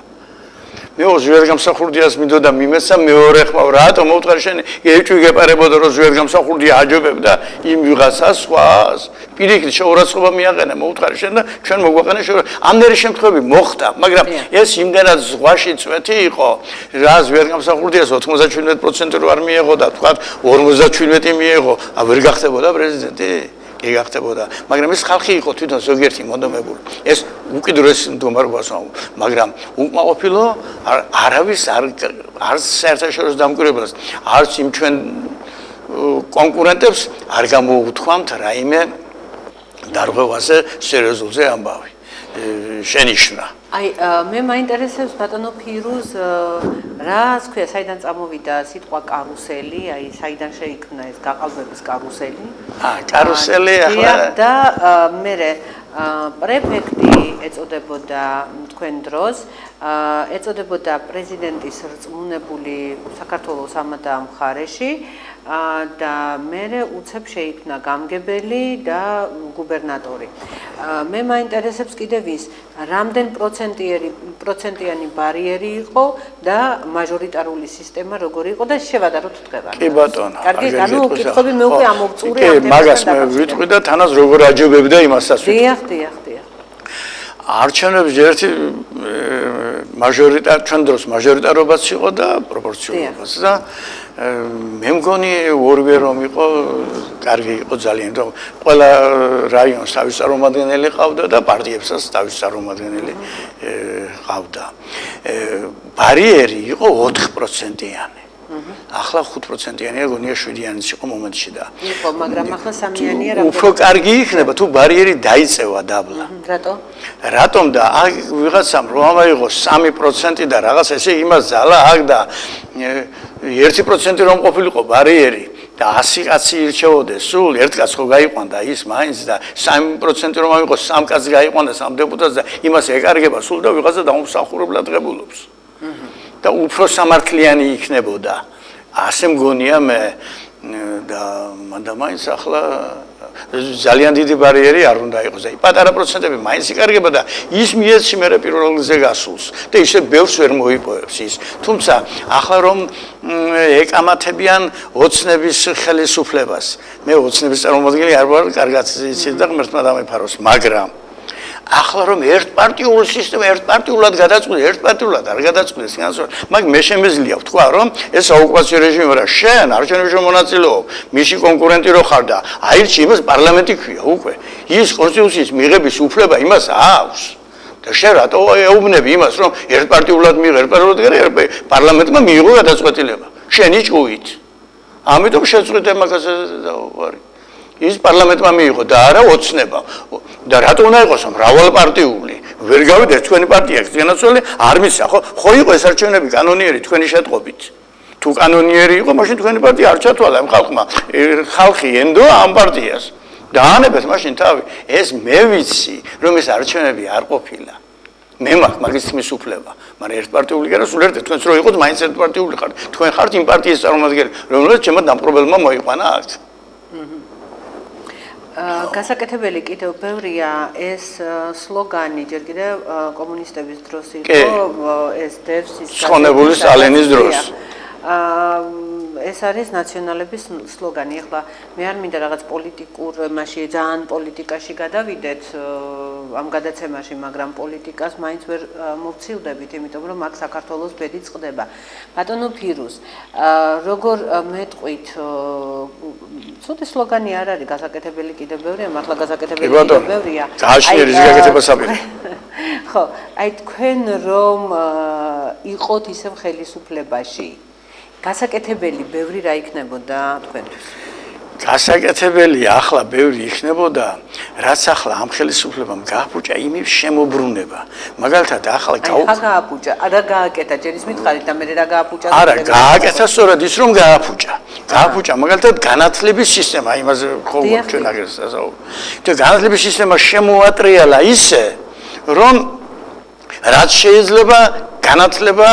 მე ზვიადგამსახურდიას მინდოდა მიმეცა მეორე ხმაო რატომ მოვუთხარი შენ ეჭვი გეპარებოდა რომ ზვიადგამსახურდია აჯობებდა იმ ვიღაცას სხვას პირიქით შეურაცხყოფა მიაყენა მოვუთხარი შენ და ჩვენ მოგვაყენა ამნერი შემთხვევები მოხდა მაგრამ ეს იმდენად ზღვაში წვეთი იყო რა ზვიადგამსახურდიას 97% რო არ მიეღო და თქვა 57 მიეღო ვერ გახდებოდა პრეზიდენტი კი გახდებოდა მაგრამ ეს ხალხი იყო თვითონ ზოგიერთი მონდომებული ეს უკიდურეს მდგომარეობას მაგრამ უკმაყოფილო არავის არც საერთაშორისო დამკვირვებლებს არც იმ ჩვენ კონკურენტებს არ გამოუთქვამთ რაიმე დარღვევაზე სერიოზულზე ამბავი შენიშვნა აი მე მაინტერესებს ბატონო ფირუზ რას ქვია საიდან წამოვიდა სიტყვა კარუსელი აი საიდან შეიქმნა ეს გაყალბების კარუსელი კარუსელი ახლა და მე პრეფექტი ეწოდებოდა თქვენ დროს ეწოდებოდა პრეზიდენტის რწმუნებული საქართველოს ამადა მხარეში და მე უცებ შეიქმნა გამგებელი და გუბერნატორი. მე მაინტერესებს კიდევ ის, რამდენ პროცენტიანი ბარიერი იყო და მაჟორიტარული სისტემა როგორი იყო და შევადაროთ თქვენ. კი ბატონო. კარგი, ანუ კითხვები მე უკვე ამოვწურე ამ თემასთან. კი, მაგას მე ვიტყვი და თანაც როგორ აჯობებდა იმასაც. დიახ. არჩევნების ერთი ჩვენ დროს მაჟორიტარობაც იყო და პროპორციულობაც და მე მგონი ორივე რომ იყო კარგი იყო ძალიან რომ ყველა რაიონს თავის წარმომადგენელი ყავდა და პარტიებსაც თავის წარმომადგენელი ყავდა ბარიერი იყო 4%-იანი ახლა 5%-იანია გონია 7-იანიც იყო მომენტში და იყო მაგრამ ახლა 3-იანია რა უფრო კარგი იქნება თუ ბარიერი დაიწევა დაბლა რატომ და აქ ვიღაცამ რომ ამაიღო 3% და რაღაც ესე იმას ძალა აქ და 1% რომ ყოფილიყო ბარიერი და 100 კაცი ირჩეოდეს სულ ერთ კაცს ხო გაიყვანდა ის მაინც და 3% რომ ამიღო 3 კაცს გაიყვანდა 3 დეპუტატს და იმას ეკარგება სულ და ვიღაცა დაუმსახურებლად ღებულობს და უფრო სამართლიანი იქნებოდა ასე მგონია მე და მანდა მაინც ახლა ძალიან დიდი ბარიერი არ უნდა იყოს აი პატარა პროცენტები მაინც იკარგება და ის მიეცი მე პირველზე გასულს და ისე ბევრს ვერ მოიპოვებს ის თუმცა ახლა რომ ეკამათებიან ოცნების ხელისუფლებას მე ოცნების წარმომადგენელი არ ვარ კარგად იცით და ღმერთმა დამეფაროს მაგრამ ახლა რომ ერთპარტიული სისტემა ერთპარტიულად გადაწყვეტს, ერთპარტიულად არ გადაწყვეტს, მაგრამ მე შემეძლია ვთქვა, რომ ეს საოკუპაციო რეჟიმი რა შენ არჩევნებში მონაწილეობ, მისი კონკურენტი რო ხარ და აირჩი იმას პარლამენტი ქვია უკვე. ის კონსტიტუციის მიღების უფლება იმას აქვს. და შენ რატო ეუბნები იმას, რომ ერთპარტიულად პარლამენტმა მიიღო გადაწყვეტილება. შენი ჭუით. ამიტომ შეწყვიტე მაგაზე დავარი. ის პარლამენტმა მიიღო და არა ოცნება და რატო უნდა იყოს მრავალპარტიული ვერ გავიდეს თქვენი პარტია განაცვლელი არ მისცა ხო იყო ეს არჩევნები კანონიერი თქვენი შეტყობით თუ კანონიერი იყო მაშინ თქვენი პარტია არ ჩათვალა ამ ხალხმა ხალხი ენდო ამ პარტიას და ანებეთ მაშინ თავი ეს მე ვიცი რომ ეს არჩევნები არ ყოფილა მე მაქვს მაგის თმის უფლება მაგრამ ერთპარტიული კი არა სულ ერთად თქვენს რო იყოთ მაინც ერთპარტიული ხართ თქვენ ხართ იმ პარტიის წარმომადგენელი რომელსაც ჩემო დამპყრობელმა მოიყვანა აქ გასაკეთებელი კიდევ ბევრია ეს სლოგანი ჯერ კიდევ კომუნისტების დროს იყო ეს დევს ის ხონებული სტალინის დროს ეს არის ნაციონალების სლოგანი ახლა მე არ მინდა რაღაც პოლიტიკურ მასში ძალიან პოლიტიკაში გადავიდეთ ამ გადაცემაში მაგრამ პოლიტიკას მაინც ვერ მოვცილდებით იმიტომ რომ აქ საქართველოს ბედი წყდება ბატონო ფირუზ როგორ მეტყვით ცუდი სლოგანი არ არის, გასაკეთებელი კიდევ ბევრია, მართლა გასაკეთებელი კიდევ ბევრია. გააჩნიერი გაკეთება საპირე. ხო, აი თქვენ რომ იყოთ ისევ ხელისუფლებაში, გასაკეთებელი ბევრი რა იქნებოდა თქვენთვის? გასაკეთებელი ახლა ბევრი იქნებოდა, რაც ახლა ამ ხელისუფლებამ გააფუჭა იმის შემოbrunება. მაგალითად ახლა გააფუჭა, არა გააკეთა, ჯერ ის მითხარით და მე რა გააფუჭა? არა, გააკეთა სწორად ის რომ გააფუჭა. გააფუჭა მაგალითად განათლების სისტემა, იმაზე ხოლმე ჩვენ აგერს ასაუბრობთ. და განათლების სისტემა შემოატრიალა ისე, რომ რაც შეიძლება განათლება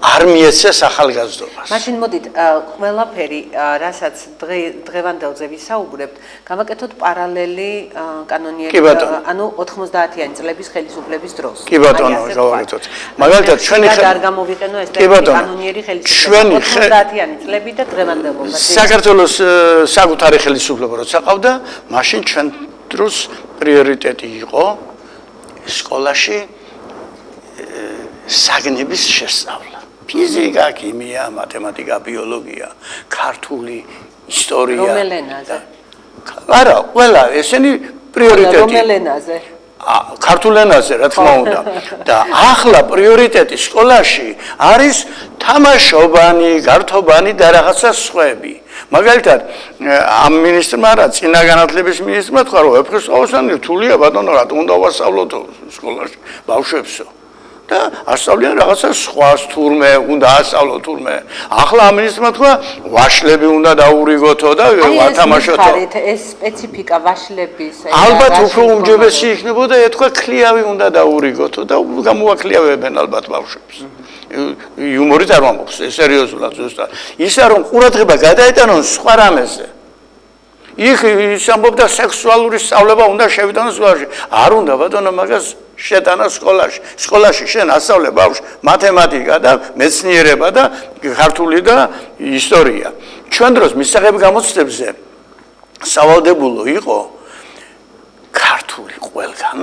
არ მიეცეს ახალგაზრდობას. მაშინ მოდით, ყველაფერი, რასაც დღევანდელზე ვისაუბრებთ, გავაკეთოთ პარალელი კანონიერი, ანუ 90-იანი წლების ხელისუფლების დროს. კი ბატონო, გავაკეთოთ. მაგალითად, ჩვენი არ გამოვიყენო ეს კანონიერი ხელისუფლება 90-იანი წლები და დღევანდელობა. საქართველოს საკუთარი ხელისუფლება როცა ყავდა, მაშინ ჩვენ დროს პრიორიტეტი იყო სკოლაში საგნების შესწავლა. ფიზიკა, ქიმია, მათემატიკა, ბიოლოგია, ქართული, ისტორია. რომელ ენაზე? არა, ყველა ესენი პრიორიტეტი. რომელ ენაზე? ქართულ ენაზე, რა თქმა უნდა. და ახლა პრიორიტეტი სკოლაში არის თამაშობანი, გართობანი და რაღაცა სხვები. მაგალითად, ამ მინისტრმა რა, წინა განათლების მინისტრმა თქვა, რომ აფხაზეთისანი რთულია, ბატონო, რატომ უნდა ვასწავლოთ სკოლაში ბავშვებსო? და ასწავლიან რაღაცა სხვას თურმე, უნდა ასწავლოთ თურმე. ახლა ამ მინისტრმა თქვა, ვაშლები უნდა დაურიგოთო და ვათამაშოთო. ეს სპეციფიკა ვაშლების ალბათ უფრო უმჯობესი იქნებოდა ეთქვა ქლიავი უნდა დაურიგოთო და გამოვაქლიავებენ ალბათ ბავშვებს. იუმორით არ ვამბობს, სერიოზულად ზუსტად. ისა რომ ყურადღება გადაეტანონ სხვა რამეზე. იქ ის ამბობდა სექსუალური სწავლება უნდა შევიტანოს სკოლაში. არ უნდა ბატონო მაგას შეტანა სკოლაში. სკოლაში შენ ასწავლე ბავშვს მათემატიკა და მეცნიერება და ქართული და ისტორია. ჩვენ დროს მისაღები გამოცდებზე სავალდებულო იყო ქართული ყველგან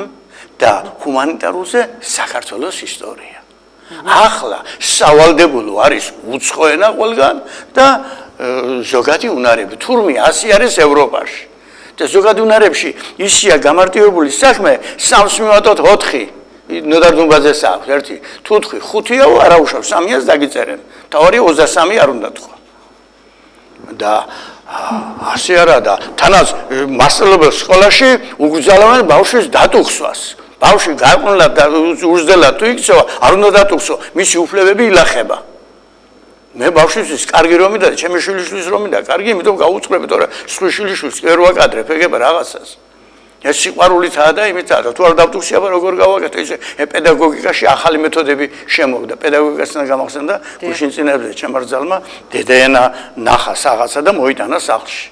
და ჰუმანიტარულზე საქართველოს ისტორია. ახლა სავალდებულო არის უცხო ენა ყველგან და ზოგადი უნარები. თურმე ასე არის ევროპაში. და ზოგადი უნარებში ისია გამარტივებული საქმე 3-ს მივატოთ 4. ნოდარდუნბაძეს აქვს 1, 5, 5-ია არა უშავს 3-ას დაგიწერენ. თავარი 23 არ უნდა თქვა. და ასე არა და თანაც მასწავლებელ სკოლაში უგზავნიან ბავშვის დატუხსვას. ბავშვი გარყვნილად და უზრდელად თუ იქცევა, არ უნდა დატუხსო, მისი უფლებები ილახება. მე ბავშვისთვის კარგი რომი და ჩემი შვილიშვილის რომი და კარგი, იმიტომ გავუწყრები, თორე სხვა შვილიშვილს ვერ ვაკადრებ, ეგება რაღაცას. ეს სიყვარულითაა და იმითაა და თუ არ დავტუხსიაბა როგორ გავაკეთე, ისე პედაგოგიკაში ახალი მეთოდები შემოვიდა. პედაგოგიკასთან გამახსენდა გუშინწინებზე ჩემარ ძალმა დედაენა ნახა რაღაცა და მოიტანა სახლში.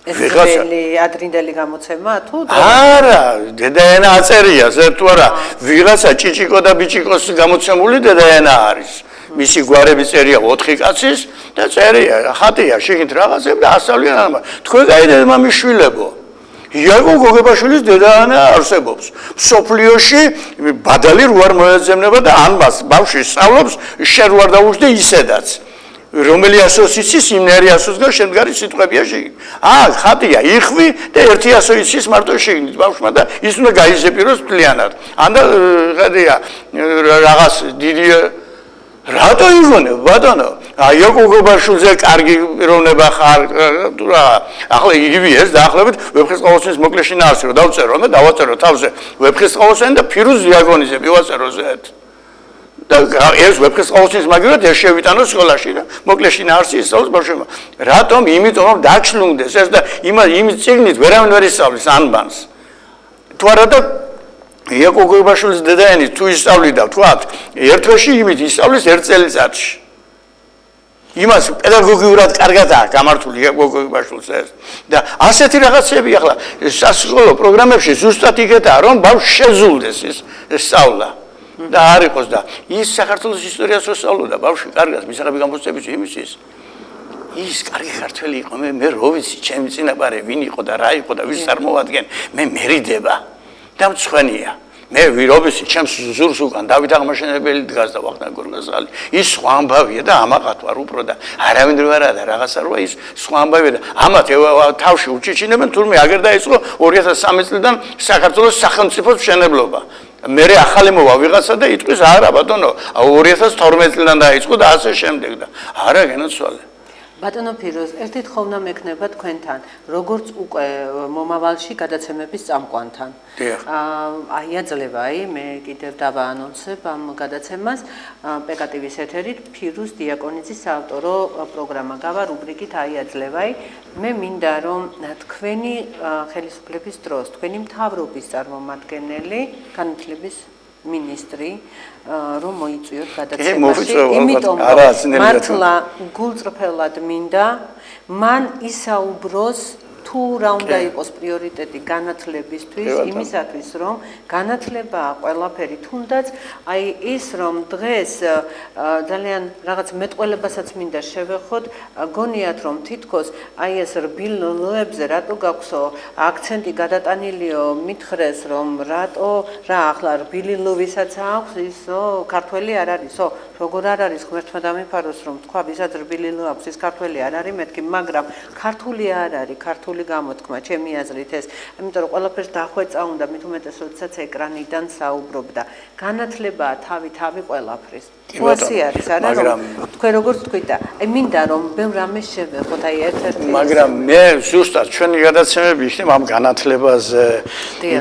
ვიღაცა ადრინდელი გამოცემა თუ არა, დედაენა აწერია, ზერთუ არა, ვიღაცა ჭიჭიკო და ბიჭიკოს გამოცემული დედაენა არის. მისი გვარები წერია 4 კაცის და წერია, ხატია, შეგით რაღაცები და ასწავლიან ამას. თქვენ გაიდეთ მამიშვილებო. იაკო გოგებაშვილის დედაენა არსებობს. სოფლიოში ბადალი რო არ მოეძებნება და ანბას ბავშვი სწავლობს, შენ რო არ დაუშვდე ისედაც. რომელი ასოციაციის იმნერი ასოციაციის შემდგარი სიტყვებია შეგით. ხატია, იხვი და ერთი ასოციაციის მარტო შეგით ბავშვმა და ის უნდა გაიზეპიროს მთლიანად. ანდა ხატია რაღაც დიდი რატო იღონე ბატონო? იაკო გოგებაშვილზე კარგი პიროვნება ხარ თუ რა. ახლა იგივე ეს დაახლოებით ვეფხისტყაოსნის მოკლეშინა არსი რომ დავწერო და დავაწერო თავზე ვეფხისტყაოსანი და ფირუზ დიაკონიძე მივაწერო ზეთ. და ეს ვეფხისტყაოსნის მაგივრად ეს შევიტანო სკოლაში და მოკლეშინა არსი ისწავლოს ბავშვებმა. რატომ? იმიტომ რომ დაჩლუნდეს ეს და იმის წიგნით ვერავინ ვერ ისწავლის ანბანს. თუ არა და იაკო გოგებაშვილის დედაენი თუ ისწავლიდა თქვათ, ერთ თვეში იმით ისწავლის 1 წელიწადში. იმას პედაგოგიურად კარგად აქვს გამართული იაკო გოგებაშვილს ეს. და ასეთი რაღაცები ახლა სასკოლო პროგრამებში ზუსტად იგეთაა, რომ ბავშვს შეზულდეს ის სწავლა. და არ იყოს და ის საქართველოს ისტორიას მოსწავლოდა ბავშვი კარგად მისაღები გამოცდების იმისთვის. ის კარგი ქართველი იყო, მე რო ვიცი, ჩემი წინაპარი ვინ იყო და რა იყო და ვის წარმოადგენ, მე მერიდება. და მწვენია მე ვირობისი ჩემს ზურს უკან დავით აღმაშენებელი დგას და ვახტანგ გორგასალი ის სხვა ამბავია და ამაყად ვარ უფრო და არავინ რო არა და რაღაცა როა ის სხვა ამბავია და ამათ თავში უჩიჩინებენ თურმე აგერ დაიწყო 2003 წლიდან საქართველოს სახელმწიფოს მშენებლობა მე ახალი მოვა ვიღაცა და იტყვის არა ბატონო 2012 წლიდან დაიწყო და ასე შემდეგ და არა გენაცვალე ბატონო ფირუზ, ერთი თხოვნა მექნება თქვენთან, როგორც უკვე მომავალში გადაცემების წამყვანთან. აიაძლება, მე კიდევ დავაანონსებ ამ გადაცემას PKTV-ის ეთერით ფირუზ დიაკონიძის საავტორო პროგრამა გავა რუბრიკით აიაძლება. მე მინდა რომ თქვენი ხელისუფლების დროს, თქვენი მთავრობის წარმომადგენელი, განათლების მინისტრი რომ მოიწვიოთ გადაცემაში, იმიტომ რომ მართლა გულწრფელად მინდა მან ისაუბროს თუ რა უნდა იყოს პრიორიტეტი განათლებისთვის, იმისათვის რომ განათლებაა ყველაფერი, თუნდაც აი ის რომ დღეს ძალიან რაღაც მეტყველებასაც მინდა შევეხოთ, გონიათ რომ თითქოს აი ეს რბილოებზე რატო გაქვსო აქცენტი გადატანილიო, მითხრეს რომ რატო რა ახლა რბილოვისაც აქვს ისო ქართველი არ არისო, როგორ არ არის ღმერთმა დამიფაროს რომ თქვა ვისაც რბილილო აქვს ის ქართველი არ არის მეთქი, მაგრამ ქართული არ არის, ქართული გამოთქმა ჩემი აზრით ეს, იმიტომ რომ ყველაფერს დახვეწა უნდა, მით უმეტეს როდესაც ეკრანიდან საუბრობდა. განათლებაა თავი ყველაფრის. ასე არის, არა რომ თქვენ როგორც თქვით, აი მინდა რომ ბევრ რამეს შევეხოთ, აი ერთ-ერთი მაგრამ მე ზუსტად ჩვენი გადაცემები იქნება ამ განათლებაზე,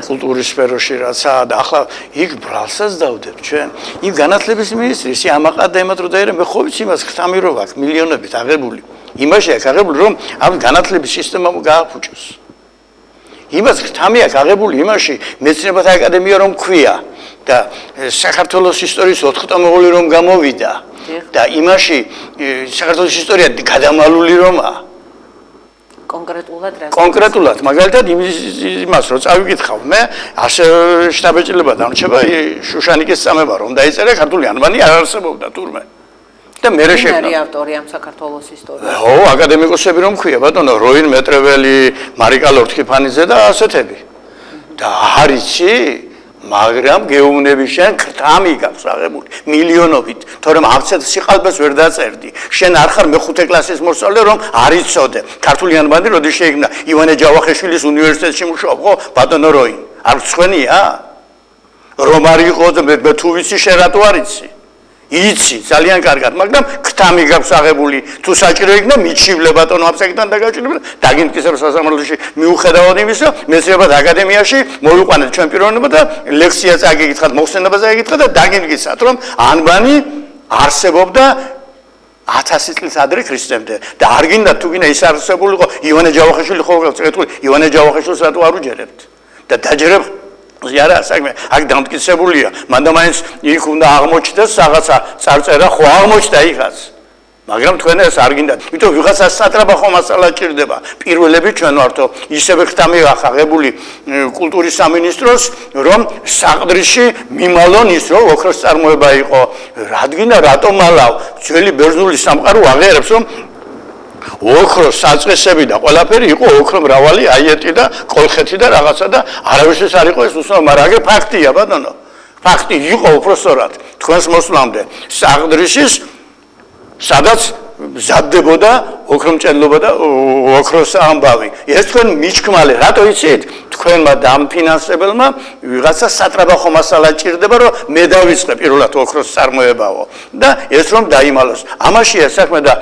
კულტურის სფეროში რაცა და ახლა იქ ბრალსაც დავდებ ჩვენ. იმ განათლების მინისტრის ამაყად ემატრო დაერე მე ხო ვიცი იმას ხთამი რო ვაქვს მილიონობით აღებული. იმაში აქვს აღებული რომ ამ განათლების სისტემა გააფუჭოს. იმას ხთამი აქვს აღებული იმაში მეცნიერებათა აკადემია რომ ქვია და საქართველოს ისტორიის 4 ტომოვანი რომ გამოვიდა და იმაში საქართველოს ისტორია გადამალული რომა კონკრეტულად მაგალითად იმას რო წავიკითხავ მე ასე შტაბეჭილება დამრჩება შუშანიკის წამება რომ დაიწერა ქართული ანბანი არ არსებობდა თურმე და მე შექმნა. არის ავტორი ამ საქართველოს ისტორიის. ო, აკადემიკოსები რომ ქვია, ბატონო, როინ მეტრეველი, მარიკა ლორთქიფანიძე და ასეთები. და არიცი, მაგრამ გეუბნები შენ ქრთამი გაქვს აღებული მილიონობით, თორემ ამცეთ სიყალბეს ვერ დაწერდი. შენ არ ხარ მეხუთე კლასის მოსწავლე რომ არ იცოდე. ქართული ანბანი როდის შეიქმნა? ივანე ჯავახიშვილის უნივერსიტეტში მუშაობ, ხო, ბატონო როინ. არ მწვენია? რომ არ იყო მე თუ ვიცი შენ რატო არ იცი? იცი ძალიან კარგად, მაგრამ ქთამი გაქვს აღებული. თუ საჭირო იქნა მიჩივლე ბატონო აფსაკიდან დაგაჭირებდა, დაგინკისებ სასამართლოში მიუხედავად იმისა, მეცნიერებათა აკადემიაში მოვიყვანეთ ჩვენ პიროვნება და ლექცია წაგიკითხათ, მოხსენებაზე წაგიკითხათ და დაგინკისათ, რომ ანბანი არსებობდა 1000 წლის ადრე ქრისტემდე და არ გინდა თუ გინდა ის არსებულიყო ივანე ჯავახიშვილი ხო გწეთული ივანე ჯავახიშვილს რატო არ უჯერებთ და დაჯერებ ზიარა საქმე აქ დამტკიცებულია მანდა მაინც იქ უნდა აღმოჩნდეს რაღაცა წარწერა ხო აღმოჩნდა იქაც მაგრამ თქვენ ეს არ გინდათ იმიტომ ვიღაცა სატრაბახო მასალა ჭირდება პირველები ჩვენ ვართო ისევე ხთამი აღებული კულტურის სამინისტროს რომ საყდრიში მიმალონ ის რომ ოქროს წარმოება იყო რადგინა რატომ ალავ ძველი ბერძნული სამყარო აღიარებს რომ ოქროს საწესები და ყველაფერი იყო ოქრო მრავალი აიეტი და კოლხეთი და რაღაცა და არავისთვის არ იყო ეს უსწავლო მაგრამ აგერ ფაქტია ბატონო ფაქტი იყო უпроსტორად თქვენს მოსვლამდე საყდრიშის სადაც მზადდებოდა ოქრომჭედლობა და ოქროს ამბავი ეს თქვენ მიჩქმალე რატო იცით თქვენმა დამფინანსებელმა ვიღაცა სატრაბახო მასალა ჭირდება რომ მე დავიწყე პირველად ოქროს წარმოებაო და ეს რომ დაიმალოს ამაშია საქმე და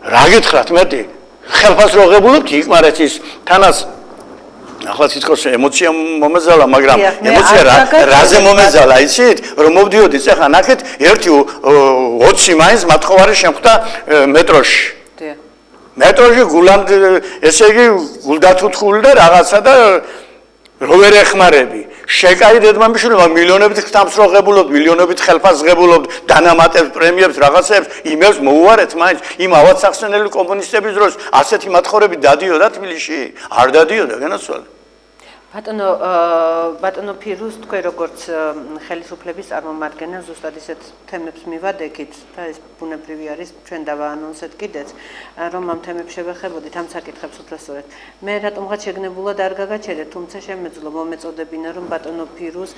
რა გითხრათ მეტი ხელფას როღებულობთ იკმარეთის თანაც ახლა თითქოს ემოცია მომეზალა მაგრამ ემოცია რაზე მომეზალა იცით რომ მოვდიოდი ეხლა ნახეთ 1:20 მაინც მათხოვარი შემხვდა მეტროში მეტროში გულანდ ესე იგი გულდათუთხული და რაღაცა და რო ვერ ეხმარები შეკარი დედმამიშვილმა მილიონობით ხთამს როღებულობ მილიონობით ხელფას ღებულობ დანამატებს პრემიებს რაღაცებს იმებს მოუარეთ მაინც იმ ავადსახსენელი კომუნისტების დროს ასეთი მათხოვრები დადიოდა თბილისში არ დადიოდა განაცვალე ბატონო ფირუზ, თქვენ როგორც ხელისუფლების წარმომადგენელი ზუსტად ისეთ თემებს მივადექით და ეს ბუნებრივი არის, ჩვენ დავაანონსეთ კიდეც, რომ ამ თემებს შევეხებოდით, ამ საკითხებს უბრალოდ. მე რატომღაც შეგნებულად არ გაგაჩერეთ, თუმცა შემეძლო მომეწოდებინა, რომ ბატონო ფირუზ,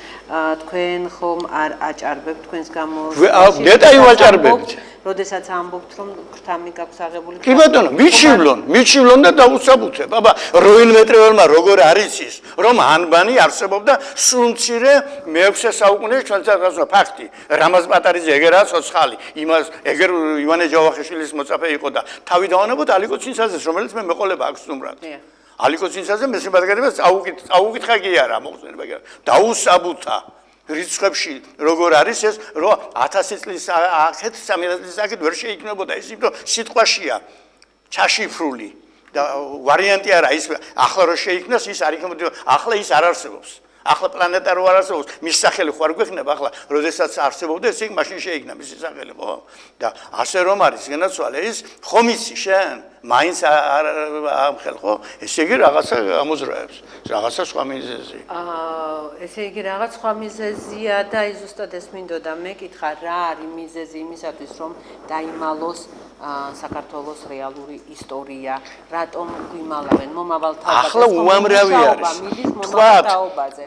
თქვენ ხომ არ აჭარბებთ თქვენს გამოსვლაში. დეტაი ვაჭარბებთ. როდესაც ამბობთ, რომ ქრთამი გაქვს აღებული. კი ბატონო, მიჩივლონ და დაუსაბუთებ. აბა, როინმეტრეველმა როგორ არის ის, რომ ანბანი არსებობდა სულმცირე მე-6 საუკუნეში ჩვენსა ფაქტი. რამაზ პატარიძე ეგერაა ცოცხალი. იმას ეგერ ივანე ჯავახიშვილის მოწაფე იყო და თავი დავანებოთ ალიკო ცინცაძეს, რომელიც მე მეყოლება აქვს სტუმრად. ალიკო ცინცაძე მესმედგანებას წაუკითხა კი არა მოხსენება კი არა. დაუსაბუთა რიცხვებში როგორ არის ეს, რომ 1000 წლის აქეთ 3000 წლის აქეთ ვერ შეიქმნებოდა ის, იმიტომ სიტყვაშია ჩაშიფრული და ვარიანტი არა ის ახლა რო შეიქმნას ის არ იქნება, ახლა ის არ არსებობს. ახლა პლანეტა რო არ არსებობს, მის სახელი ხო არ გვექნება ახლა, როდესაც არსებობდა ეს იქ მაშინ შეიქმნა მისი სახელი, ხო? და ასე რომ არის განაცვალე ის, ხომ იცი შენ? მაინც არ ამხელ ხო? ესე იგი რაღაცა ამოძრაებს, რაღაცა სხვა მიზეზი. ესე იგი რაღაც სხვა მიზეზია და ის ზუსტად ეს მინდოდა მეკითხა, რა არის მიზეზი იმისათვის, რომ დაიმალოს საქართველოს რეალური ისტორია, რატომ გვიმალავენ მომავალ თაობაზე. ახლა უამრავი არის. თქვათ,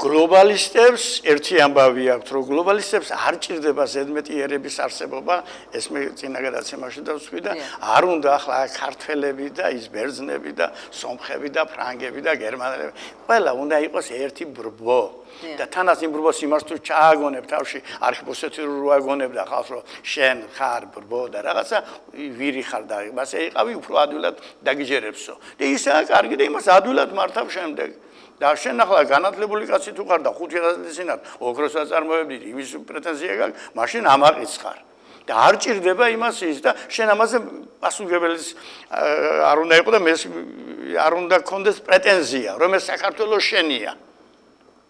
გლობალისტებს ერთი ამბავი აქვს, რომ გლობალისტებს არ ჭირდება ზედმეტიერების არსებობა, ეს მე წინა გადაცემაში დავსვი და არ უნდა ახლა ქართველები და ის ბერძნები და სომხები და ფრანგები და გერმანელები. ყველა უნდა იყოს ერთი ბრბო. და თანაც იმ ბრბოს იმას თუ ჩააგონებ თავში არქიპოსეთი რო აგონებდა ხალხს რომ შენ ხარ ბრბო და რაღაცა ვირი ხარ და მასე იყავი უფრო ადვილად დაგიჯერებსო. და ისაა კარგი და იმას ადვილად მართავ შემდეგ. და შენ ახლა განათლებული კაცი თუ ხარ და 5000 წინათ ოქროს აწარმოებდი იმის პრეტენზია გაქვს, მაშინ ამაყიც ხარ. და არ ჭირდება იმას ის და შენ ამაზე პასუხებელის არ უნდა იყო და მე არ უნდა გქონდეს პრეტენზია, რომ ეს საქართველოს შენია.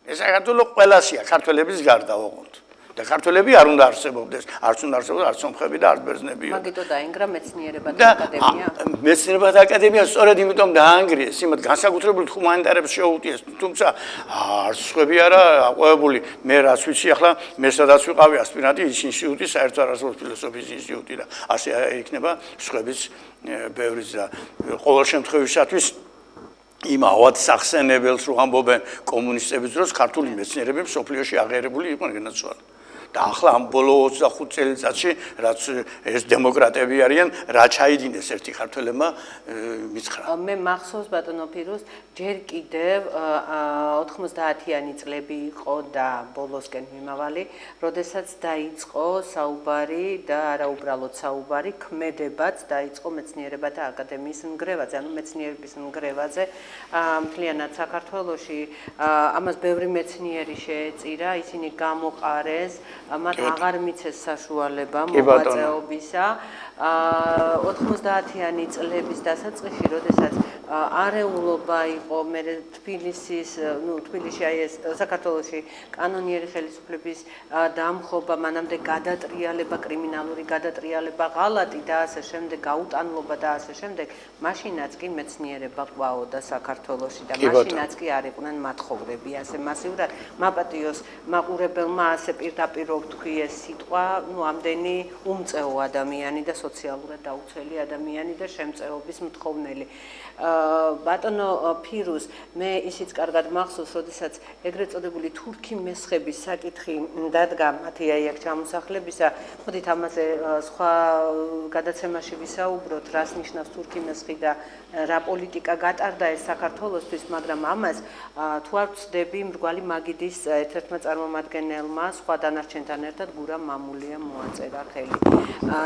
ეს საქართველო ყველასია, ქართველების გარდა ოღონდ. და ქართველები არ უნდა არსებობდეს, არც უნდა არსებობდეს არც სომხები და არც ბერძნებიო. მაგიტო დაინგრა მეცნიერებათა აკადემია. მეცნიერებათა აკადემია სწორედ იმიტომ დაანგრიეს, იმათ განსაკუთრებულ ჰუმანიტარებს შეუუტიეს, თუმცა არც სხვები არა აყვავებული. მე რაც ვიცი, ახლა მე სადაც ვიყავი ასპირანტი ის ინსტიტუტი, საერთო არასრულ ფილოსოფიის ინსტიტუტი და ასე იქნება სხვების ბევრიც და ყოველ შემთხვევისათვის იმ ავად სახსენებელს რო ამბობენ კომუნისტების დროს ქართული მეცნიერები მსოფლიოში აღიარებული იყვნენ განაცვალე. და ახლა ამ ბოლო 25 წელიწადში რაც ეს დემოკრატები არიან, რა ჩაიდინეს ერთი ქართველებმა მიცხრა. მე მახსოვს ბატონო ფირუზ, ჯერ კიდევ 90-იანი წლები იყო და ბოლოსკენ მიმავალი, როდესაც დაიწყო საუბარი და არა უბრალოდ საუბარი, ქმედებაც დაიწყო მეცნიერებათა აკადემიის ნგრევაზე, ანუ მეცნიერების ნგრევაზე მთლიანად საქართველოში. ამას ბევრი მეცნიერი შეეწირა, ისინი გამოყარეს, მათ აღარ მიცეს საშუალება მოღვაწეობისა. 90-იანი წლების დასაწყისში, როდესაც არეულობა იყო მე თბილისის, თბილისში აი ეს საქართველოში კანონიერი ხელისუფლების დამხობა, მანამდე გადატრიალება, კრიმინალური გადატრიალება, ღალატი და ასე შემდეგ, გაუტანლობა და ასე შემდეგ, მაშინაც კი მეცნიერება ყვაოდა საქართველოში და მაშინაც კი არ იყვნენ მათხოვრები ასე მასიურად. მაპატიოს მაყურებელმა ასე პირდაპირ თქვი ეს სიტყვა, ამდენი უმწეო ადამიანი და სოციალურად დაუცველი ადამიანი და შემწეობის მთხოვნელი. ბატონო ფირუზ, მე ისიც კარგად მახსოვს, როდესაც ეგრეთ წოდებული თურქი მესხების საკითხი დადგა მათი აი აქ ჩამოსახლებისა, მოდით ამაზე სხვა გადაცემაში ვისაუბროთ, რას ნიშნავს თურქი მესხი და რა პოლიტიკა გატარდა ეს საქართველოსთვის, მაგრამ ამას თუ არ ვცდები, მრგვალი მაგიდის ერთ-ერთმა წარმომადგენელმა სხვა დანარჩენთან ერთად გურამ მამულია მოაწერა ხელი.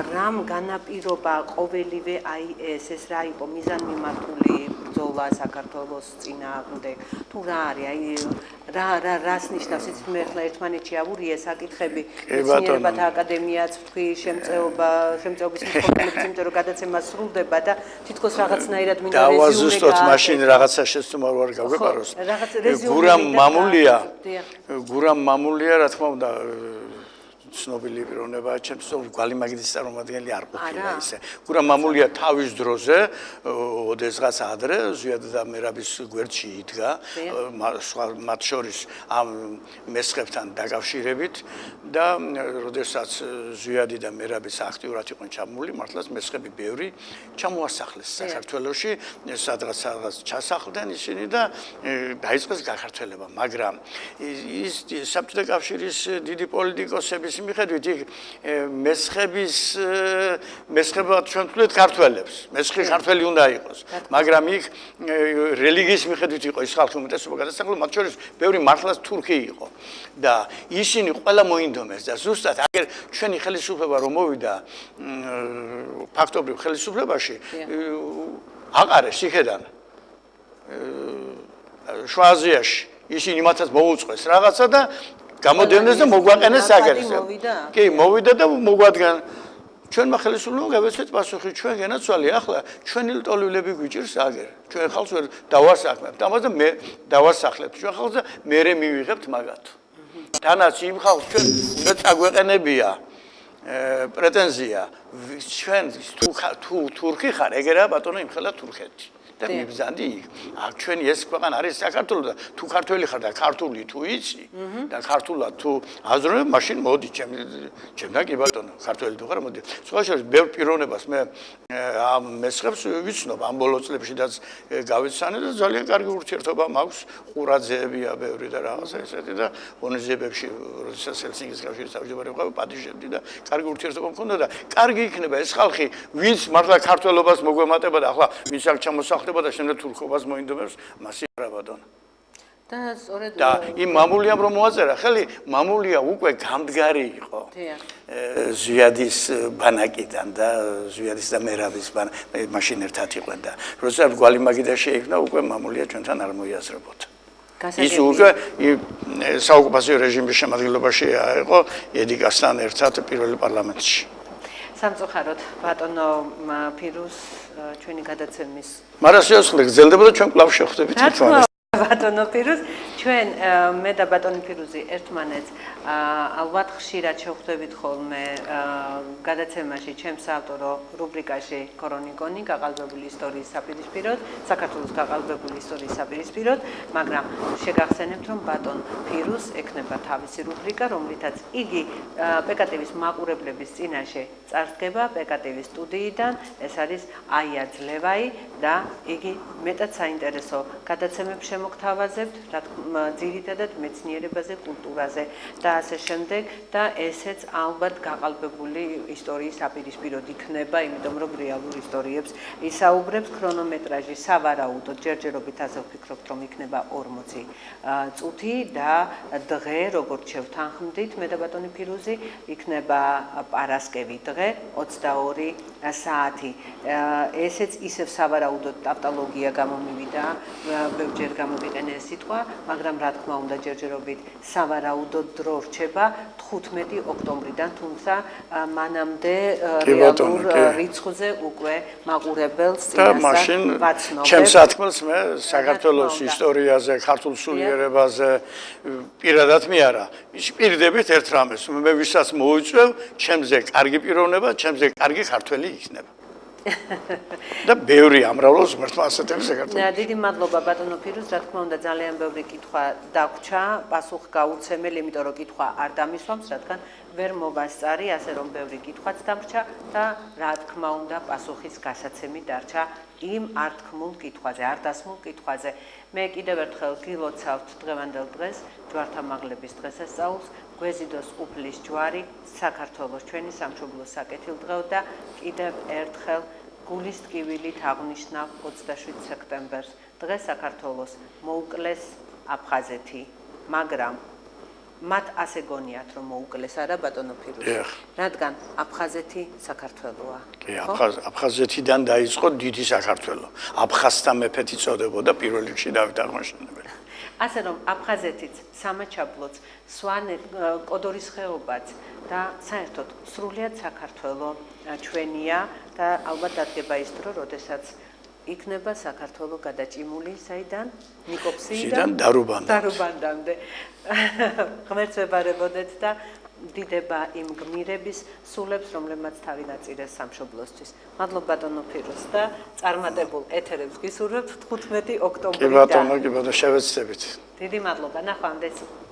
რამ განაპირობა ყოველივე აი ეს რა იყო მიზანმიმართული ბრძოლა საქართველოს წინააღმდეგ, თუ რა არის, აი რას ნიშნავს ის მე ახლა ერთმანეთში ავურიე საკითხები, მეცნიერებათა აკადემიაც თქვი, შემწეობის მდგომარეობის, იმიტომ რომ გადაცემა სრულდება და თითქოს რაღაცნაირად მინდა რეზიუმე დავაზუსტოთ მაშინ რაღაცა შეცდომა არ გავეყაროს. გურამ მამულია, რა თქმა უნდა, ცნობილი პიროვნებაა, ჩემს გვალიმაგიდის წარმომადგენელი არ ყოფილა ისე. გურა მამულია თავის დროზე, ოდესღაც ადრე ზვიადი და მერაბის გვერდში იდგა, მათ შორის ამ მესხებთან დაკავშირებით და როდესაც ზვიადი და მერაბის აქტიურად იყვნენ ჩამული, მართლაც მესხები ბევრი ჩამოასახლეს საქართველოში, სადღაც ჩასახლდნენ ისინი და დაიწყეს გაქართველება, მაგრამ ის საბჭოთა კავშირის დიდი პოლიტიკოსების მიხედვით იქ მესხებად ჩვენ ვთვლით ქართველებს, მესხი ქართველი უნდა იყოს, მაგრამ იქ რელიგიის მიხედვით იყო ის ხალხი უმეტესობა გადასახლებული, მათ შორის ბევრი მართლაც თურქი იყო და ისინი ყველა მოინდომეს და ზუსტად აგერ ჩვენი ხელისუფლება რომ მოვიდა ფაქტობრივ ხელისუფლებაში აყარეს იქედან შუა აზიაში ისინი მათაც მოუწყვეს რაღაცა და გამოდევნეს და მოგვაყენეს აგერზე. კი, მოვიდა და მოგვადგან. ჩვენმა ხელისუფლებამ გავეცეთ პასუხი, ჩვენ გენაცვალე, ახლა ჩვენი ლტოლვილები გვიჭირს აგერ. ჩვენ ხალხს ვერ დავასახლებთ. ამას და მე დავასახლებთ. ჩვენ ხალხს და მერე მივიღებთ მაგათ. თანაც იმ ხალხს ჩვენ უნდა წაგვეყენებია პრეტენზია. ჩვენ თუ თურქი ხარ, ეგერაა ბატონო იმხელა თურქეთი. და მიბზანდი იქ. აქ ჩვენი ეს ქვეყანა არის საქართველო და თუ ქართველი ხარ და ქართული თუ იცი და ქართულად თუ აზროვნებ, მაშინ მოდი ჩემთან კი ბატონო, ქართველი თუ ხარ, მოდი. სხვა შორის ბევრ პიროვნებას მე ამ მესხებს ვიცნობ, ამ ბოლო წლებშიდაც გავიცანე და ძალიან კარგი ურთიერთობა მაქვს, ყურაძეებია ბევრი და რაღაცა ესეთი და ღონისძიებებში, როდესაც ჰელსინკის კავშირის თავმჯდომარე ვიყავი, პატიჟებდი და კარგი ურთიერთობა მქონდა და კარგი იქნება ეს ხალხი, ვინც მართლა ქართველობას მოგვემატება და ახლა ვინც აქ ჩამოსახლდება და შემდეგ თურქობას მოინდომებს, მასი არა ბატონო. და სწორედ და იმ მამულიამ რომ მოაწერა ხელი, მამულია უკვე გამდგარი იყო. ზვიადის ბანაკიდან და ზვიადის და მერაბის მაშინ ერთად იყვნენ და როდესაც გვალიმაგიდა შეიქმნა, უკვე მამულია ჩვენთან არ მოიაზრებოდა. ის უკვე საოკუპაციო რეჟიმის შემადგენლობაში იყო ედიკასთან ერთად პირველი პარლამენტში. სამწუხაროდ ბატონო ფირუზ ჩვენი გადაცემის მაგრამ სიოცხლე გრძელდება და ჩვენ კვლავ შევხვდებით ერთმანეთს. ბატონო ფირუზ, ჩვენ მე და ბატონი ფირუზი ერთმანეთს ალბათ ხშირად შევხვდებით ხოლმე გადაცემაში ჩემს ავტორო რუბრიკაში ქორონიკონი, გაყალბებული ისტორიის საპირისპიროდ, საქართველოს გაყალბებული ისტორიის საპირისპიროდ, მაგრამ შეგახსენებთ რომ ბატონ ფირუზ ექნება თავისი რუბრიკა, რომლითაც იგი PKTV-ის მაყურებლების წინაშე წარსდგება PKTV-ის სტუდიიდან, ეს არის აია ძლევაი და იგი მეტად საინტერესო გადაცემებს შემოგთავაზებთ, ძირითადად მეცნიერებაზე, კულტურაზე და ასე შემდეგ და ესეც ალბათ გაყალბებული ისტორიის საპირისპიროდ იქნება, იმიტომ რომ რეალურ ისტორიებს ისაუბრებს, ქრონომეტრაჟი სავარაუდოდ ჯერჯერობით ასე ვფიქრობთ, რომ იქნება 40 წუთი და დღე, როგორც შევთანხმდით, მე და ბატონი ფირუზი, იქნება პარასკევი დღე, 22 საათი. ესეც ისევ სავარაუდოდ ტავტოლოგია გამომივიდა, ბევრჯერ გამოვიყენე ეს სიტყვა, მაგრამ რა თქმა უნდა ჯერჯერობით სავარაუდოდ დრო რჩება 15 ოქტომბრიდან, თუმცა მანამდე რეალურ რიცხვზე უკვე მაყურებელს წინასწარ ვაცნობ. ჩემს სათქმელს მე საქართველოს ისტორიაზე, ქართულ სულიერებაზე პირადად მე არა. პირდებით ერთ რამეს, მე ვისაც მოუწევ, ჩემზე კარგი პიროვნება, ჩემზე კარგი ქართველი იქნება. და ბევრი ამრავლოს ღმერთმა ასეთებს საქართველოს. დიდი მადლობა ბატონო ფირუზ, რა თქმა უნდა ძალიან ბევრი კითხვა დაგვრჩა, პასუხგაუცემელი, იმიტომ რომ კითხვა არ დამისვამს, რადგან ვერ მოვასწარი, ასე რომ ბევრი კითხვაც დამრჩა და რა თქმა უნდა პასუხის გასაცემი დარჩა იმ არ თქმულ კითხვაზე, არ დასმულ კითხვაზე. მე კიდევ ერთხელ გილოცავთ დღევანდელ დღეს, ჯვართამაღლების დღესასწაულს, გვეზიდოს უფლის ჯვარი, საქართველოს ჩვენი სამშობლოს საკეთილდღეო და კიდევ ერთხელ გულის ტკივილით აღნიშნავ 27 სექტემბერს, დღეს საქართველოს მოუკლეს აფხაზეთი, მაგრამ მათ ასე გონიათ რომ მოუკლეს არა ბატონო ფირუზ, რადგან აფხაზეთი საქართველოა. კი, აფხაზეთიდან დაიწყო დიდი საქართველო. აფხაზთა მეფეთ იწოდებოდა პირველ რიგში დავით აღმაშენებელი. ასე რომ აფხაზეთიც, სამაჩაბლოც, კოდორის ხეობაც და საერთოდ სრულიად საქართველო ჩვენია და ალბათ დადგება ის დრო, როდესაც იქნება საქართველო გადაჭიმული საიდან? ნიკოპსიიდან დარუბანდამდე. ღმერთს ვებარებოდეთ და დიდება იმ გმირების სულებს, რომლებმაც თავი დაწირეს სამშობლოსთვის. მადლობა ბატონო ფირუზ და წარმატებულ ეთერებს გისურვებთ 15 ოქტომბრიდან. კი ბატონო, შევეცდებით. დიდი მადლობა, ნახვამდის.